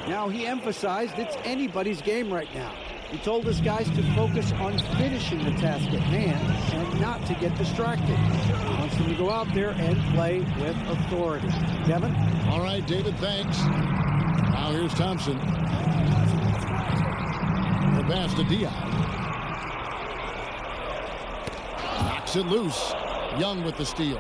[SPEAKER 2] Now, he emphasized it's anybody's game right now. He told his guys to focus on finishing the task at hand and not to get distracted. He wants them to go out there and play with authority. Kevin?
[SPEAKER 1] All right, David, thanks. Now here's Thompson. The pass to Diaz. Knocks it loose. Young with the steal.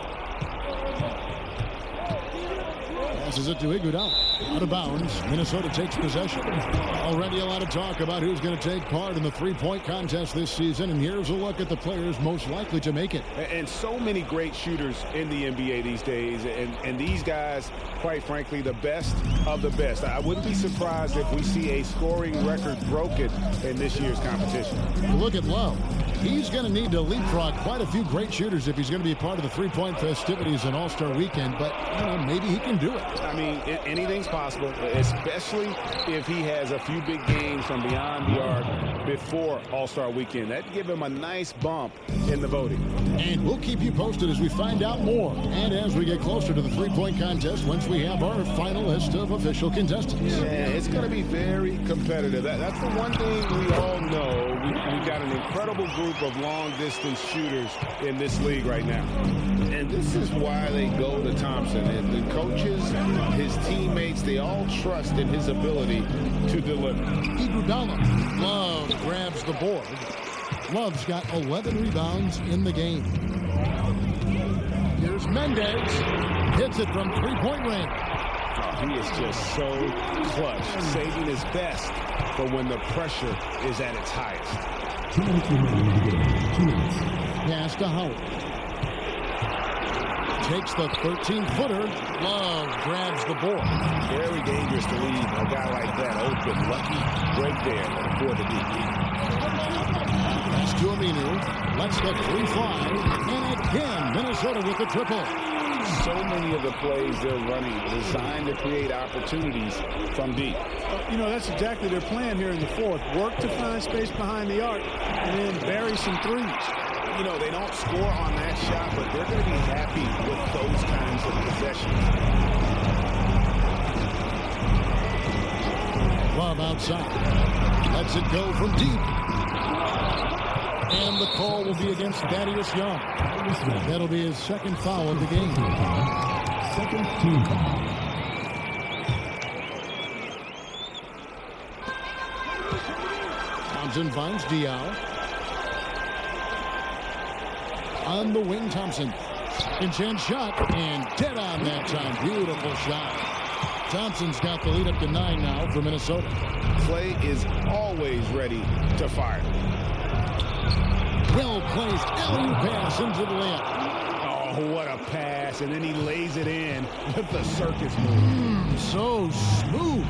[SPEAKER 1] Passes it to Iguodala. Out of bounds. Minnesota takes possession. Already a lot of talk about who's going to take part in the three-point contest this season. And here's a look at the players most likely to make it.
[SPEAKER 6] And so many great shooters in the NBA these days. And these guys, quite frankly, the best of the best. I wouldn't be surprised if we see a scoring record broken in this year's competition.
[SPEAKER 1] Look at Love. He's going to need to leapfrog quite a few great shooters if he's going to be a part of the three-point festivities in All-Star Weekend, but maybe he can do it.
[SPEAKER 6] I mean, anything's possible, especially if he has a few big games from beyond the arc before All-Star Weekend. That'd give him a nice bump in the voting.
[SPEAKER 1] And we'll keep you posted as we find out more and as we get closer to the three-point contest once we have our final list of official contestants.
[SPEAKER 6] Yeah, it's going to be very competitive. That's the one thing we all know. We've got an incredible group of long-distance shooters in this league right now. And this is why they go to Thompson. And the coaches, his teammates, they all trust in his ability to deliver.
[SPEAKER 1] Iguodala. Love grabs the board. Love's got 11 rebounds in the game. Here's Mendez. Hits it from three-point range.
[SPEAKER 6] He is just so clutch, saving his best for when the pressure is at its highest.
[SPEAKER 1] Pass to Howard. Takes the 13-footer. Love grabs the board.
[SPEAKER 6] Very dangerous to leave a guy like that open. Lucky break there for the deep.
[SPEAKER 1] Pass to Aminu. Lets the three fly. And again, Minnesota with the triple.
[SPEAKER 6] So many of the plays they're running designed to create opportunities from deep.
[SPEAKER 4] That's exactly their plan here in the fourth. Work to find space behind the arc and then bury some threes.
[SPEAKER 6] They don't score on that shot, but they're going to be happy with those kinds of possessions.
[SPEAKER 1] Love outside. Lets it go from deep. And the call will be against Thaddeus Young. That'll be his second foul of the game.
[SPEAKER 5] Second team foul.
[SPEAKER 1] Thompson finds Diaw. On the wing, Thompson. Second chance shot, and dead on that time. Beautiful shot. Thompson's got the lead up to 9 now for Minnesota.
[SPEAKER 6] Clay is always ready to fire.
[SPEAKER 1] Well-placed alley-oop pass into the layup.
[SPEAKER 6] Oh, what a pass, and then he lays it in with the circus move.
[SPEAKER 1] So smooth.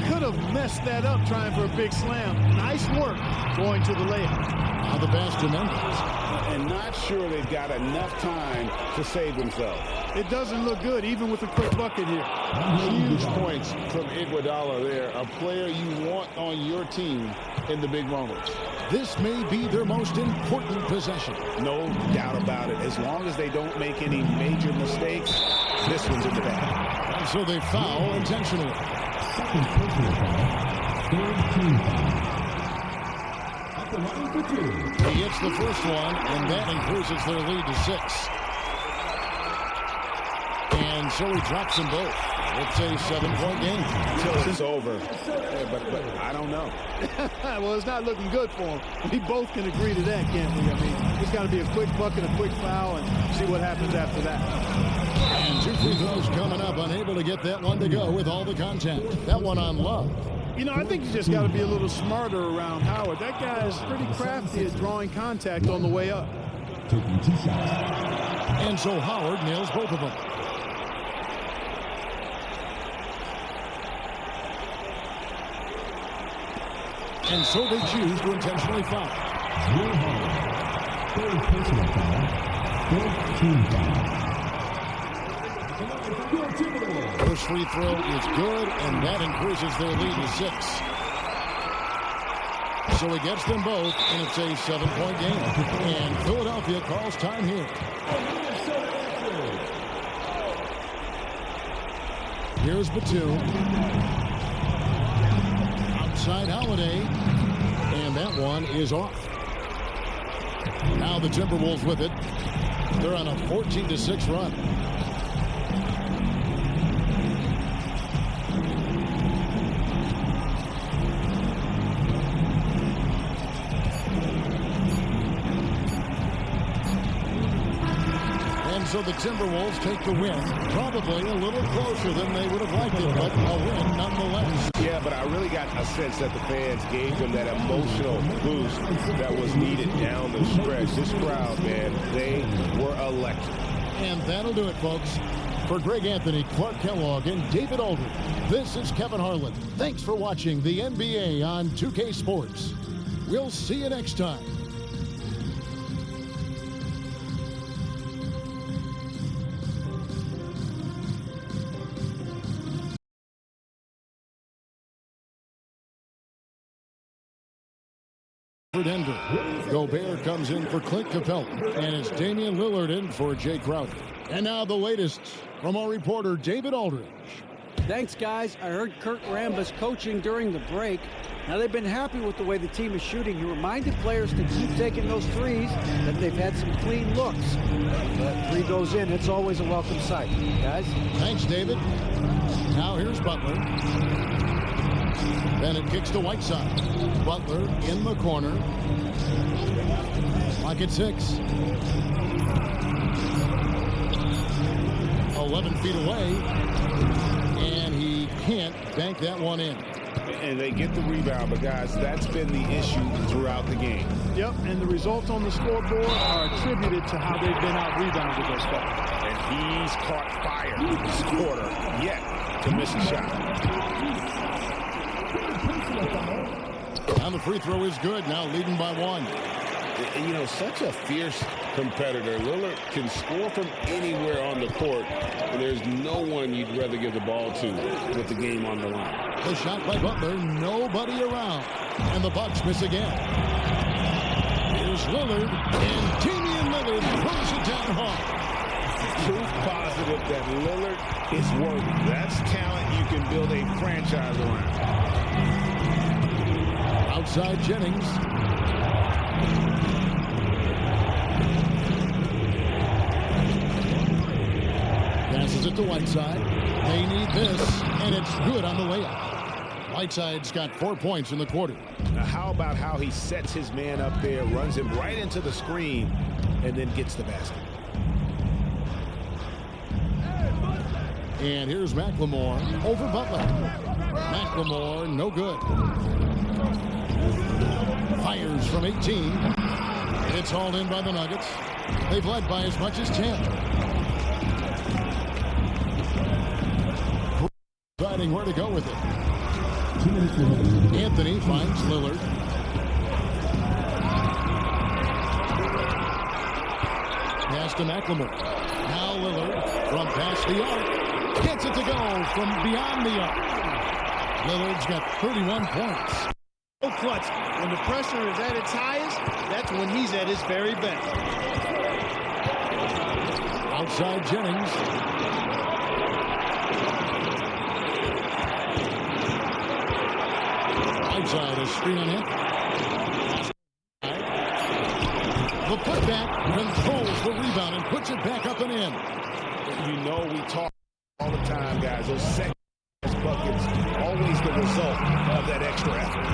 [SPEAKER 4] Could have messed that up trying for a big slam. Nice work going to the layup.
[SPEAKER 1] Now the pass to Memphis.
[SPEAKER 6] And not sure they've got enough time to save themselves.
[SPEAKER 4] It doesn't look good, even with a quick bucket here.
[SPEAKER 6] Huge points from Iguodala there, a player you want on your team in the big moments.
[SPEAKER 1] This may be their most important possession.
[SPEAKER 6] No doubt about it. As long as they don't make any major mistakes, this one's in the bag.
[SPEAKER 1] And so they foul intentionally.
[SPEAKER 5] Second personal foul. Third team foul. At the line for 2.
[SPEAKER 1] He gets the first one, and that increases their lead to 6. And so he drops them both. It's a 7-point game.
[SPEAKER 6] Until it's over. Yeah, but I don't know.
[SPEAKER 4] Well, it's not looking good for him. We both can agree to that, can't we? I mean, it's got to be a quick bucket, a quick foul, and see what happens after that.
[SPEAKER 1] And 2 free throws coming up, unable to get that one to go with all the contact. That one on Love.
[SPEAKER 4] I think you just got to be a little smarter around Howard. That guy is pretty crafty at drawing contact on the way up.
[SPEAKER 5] Taking 2 shots.
[SPEAKER 1] And so Howard nails both of them. And so they choose to intentionally foul.
[SPEAKER 5] Will Howard. Third personal foul. Fourth team foul.
[SPEAKER 1] First free throw is good, and that increases their lead to 6. So he gets them both, and it's a 7-point game. And Philadelphia calls time here. Here's Batum. Outside Holiday. And that one is off. Now the Timberwolves with it. They're on a 14-6 run. So So the Timberwolves take the win. Probably a little closer than they would have liked it, but a win nonetheless.
[SPEAKER 3] Yeah, but I really got a sense that the fans gave them that emotional boost that was needed down the stretch. This crowd, man, they were electric.
[SPEAKER 1] And that'll do it, folks. For Greg Anthony, Clark Kellogg, and David Aldridge, this is Kevin Harlan. Thanks for watching the NBA on 2K Sports. We'll see you next time. For Denver, Gobert comes in for Clint Capella, and it's Damian Lillard in for Jay Crowder. And now the latest from our reporter, David Aldridge.
[SPEAKER 2] Thanks, guys. I heard Kurt Rambis coaching during the break. Now, they've been happy with the way the team is shooting. He reminded players to keep taking those threes, that they've had some clean looks. That three goes in, it's always a welcome sight. Guys?
[SPEAKER 1] Thanks, David. Now here's Butler. Then it kicks to Whiteside. Butler in the corner. Lock at 6. 11 feet away. And he can't bank that one in.
[SPEAKER 3] And they get the rebound, but guys, that's been the issue throughout the game.
[SPEAKER 4] Yep, and the results on the scoreboard are attributed to how they've been out-rebounded thus far.
[SPEAKER 3] And he's caught fire this quarter yet to miss a shot.
[SPEAKER 1] And the free throw is good, now leading by 1.
[SPEAKER 3] And, you know, such a fierce competitor. Lillard can score from anywhere on the court, and there's no one you'd rather give the ball to with the game on the line.
[SPEAKER 1] The shot by Butler, nobody around. And the Bucks miss again. Here's Lillard, and Damian Lillard throws it down hard.
[SPEAKER 3] Proof positive that Lillard is worthy. That's talent you can build a franchise around.
[SPEAKER 1] Outside Jennings. Passes it to Whiteside. They need this, and it's good on the layup. Whiteside's got 4 points in the quarter.
[SPEAKER 3] Now, how about how he sets his man up there, runs him right into the screen, and then gets the basket.
[SPEAKER 1] And here's McLemore over Butler. McLemore, no good. Fires from 18. It's hauled in by the Nuggets. They've led by as much as 10. Deciding where to go with it. Anthony finds Lillard. Pass to McLemore. Now Lillard from past the arc. Gets it to go from beyond the arc. Lillard's got 31 points.
[SPEAKER 4] So clutch. When the pressure is at its highest, that's when he's at his very best.
[SPEAKER 1] Outside Jennings. Outside a screen on him. The putback controls the rebound and puts it back up and in.
[SPEAKER 3] You know, we talk all the time, guys. Those second buckets, always the result of that extra effort.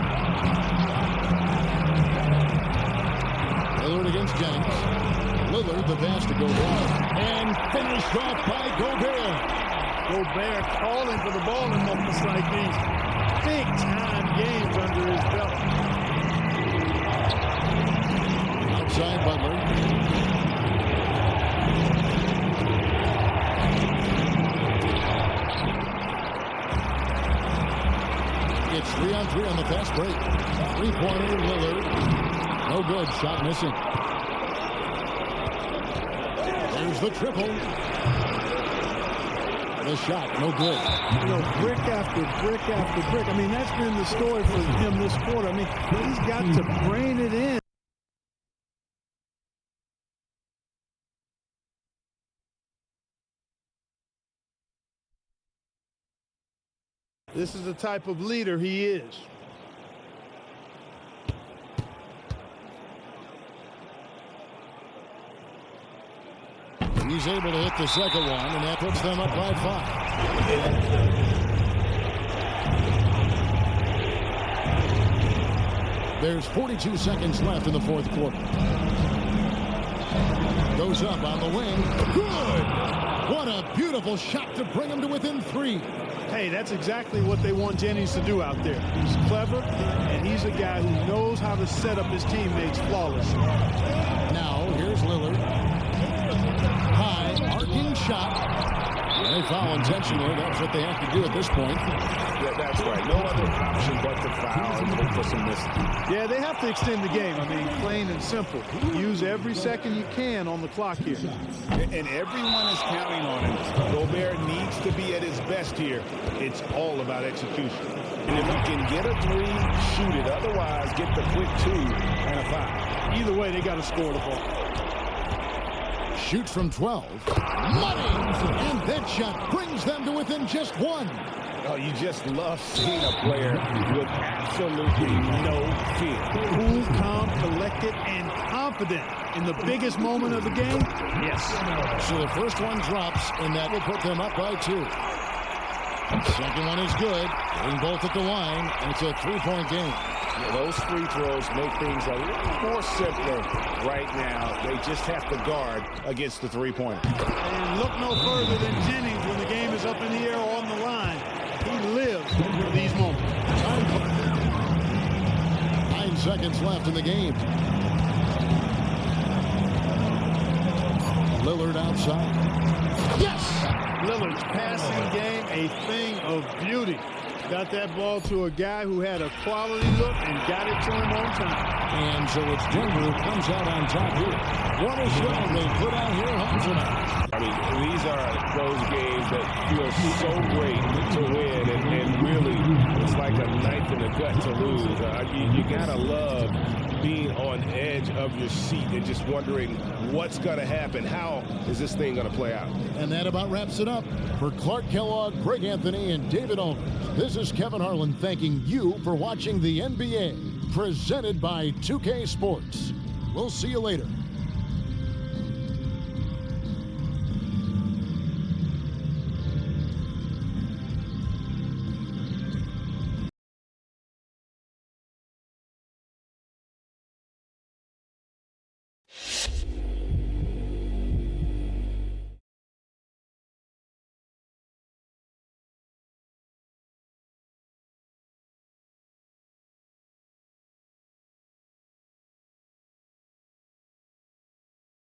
[SPEAKER 1] Lillard against Jennings. Lillard, the pass to Gobert. And finished off by Gobert.
[SPEAKER 4] Gobert calling for the ball in moments like these. Big-time games under his belt.
[SPEAKER 1] Outside Butler. It's 3-on-3 on the fast break. Three-pointer, Lillard. No good. Shot missing. There's the triple. The shot, no good.
[SPEAKER 4] You know, brick after brick after brick. I mean, that's been the story for him this quarter. I mean, he's got to brain it in. This is the type of leader he is.
[SPEAKER 1] He's able to hit the second one, and that puts them up by 5. There's 42 seconds left in the fourth quarter. Goes up on the wing. Good! What a beautiful shot to bring him to within 3.
[SPEAKER 4] Hey, that's exactly what they want Jennings to do out there. He's clever, and he's a guy who knows how to set up his teammates flawlessly.
[SPEAKER 1] Now, here's Lillard. High, arcing shot. They foul intentionally. That's what they have to do at this point.
[SPEAKER 3] Yeah, that's right. No other option but to foul and look for some misses.
[SPEAKER 4] Yeah, they have to extend the game. I mean, plain and simple. Use every second you can on the clock here.
[SPEAKER 6] And everyone is counting on him. Gobert needs to be at his best here. It's all about execution. And if you can get a 3, shoot it. Otherwise, get the quick 2 and a foul.
[SPEAKER 4] Either way, they got to score the ball.
[SPEAKER 1] Shoots from 12. Money! And that shot brings them to within just 1.
[SPEAKER 3] Oh, you just love seeing a player with absolutely no fear.
[SPEAKER 4] Cool, calm, collected, and confident in the biggest moment of the game. Yes.
[SPEAKER 1] So the first one drops, and that will put them up by 2. Second one is good. Hitting both at the line, and it's a 3-point game.
[SPEAKER 3] Yeah, those free throws make things a little more simpler right now. They just have to guard against the 3-pointer.
[SPEAKER 4] And look no further than Jennings when the game is up in the air or on the line. He lives for these moments.
[SPEAKER 1] 9 seconds left in the game. Lillard outside. Yes!
[SPEAKER 4] Lillard's passing game, a thing of beauty. Got that ball to a guy who had a quality look and got it to him on time.
[SPEAKER 1] And so it's Denver who comes out on top here. What a show they put out here home tonight.
[SPEAKER 3] I mean, these are those games that feel so great to win, and really, it's like a knife in the gut to lose. You gotta love being on edge of your seat and just wondering what's gonna happen. How is this thing gonna play out?
[SPEAKER 1] And that about wraps it up. For Clark Kellogg, Greg Anthony, and David Aldridge, this is Kevin Harlan thanking you for watching the NBA, presented by 2K Sports. We'll see you later.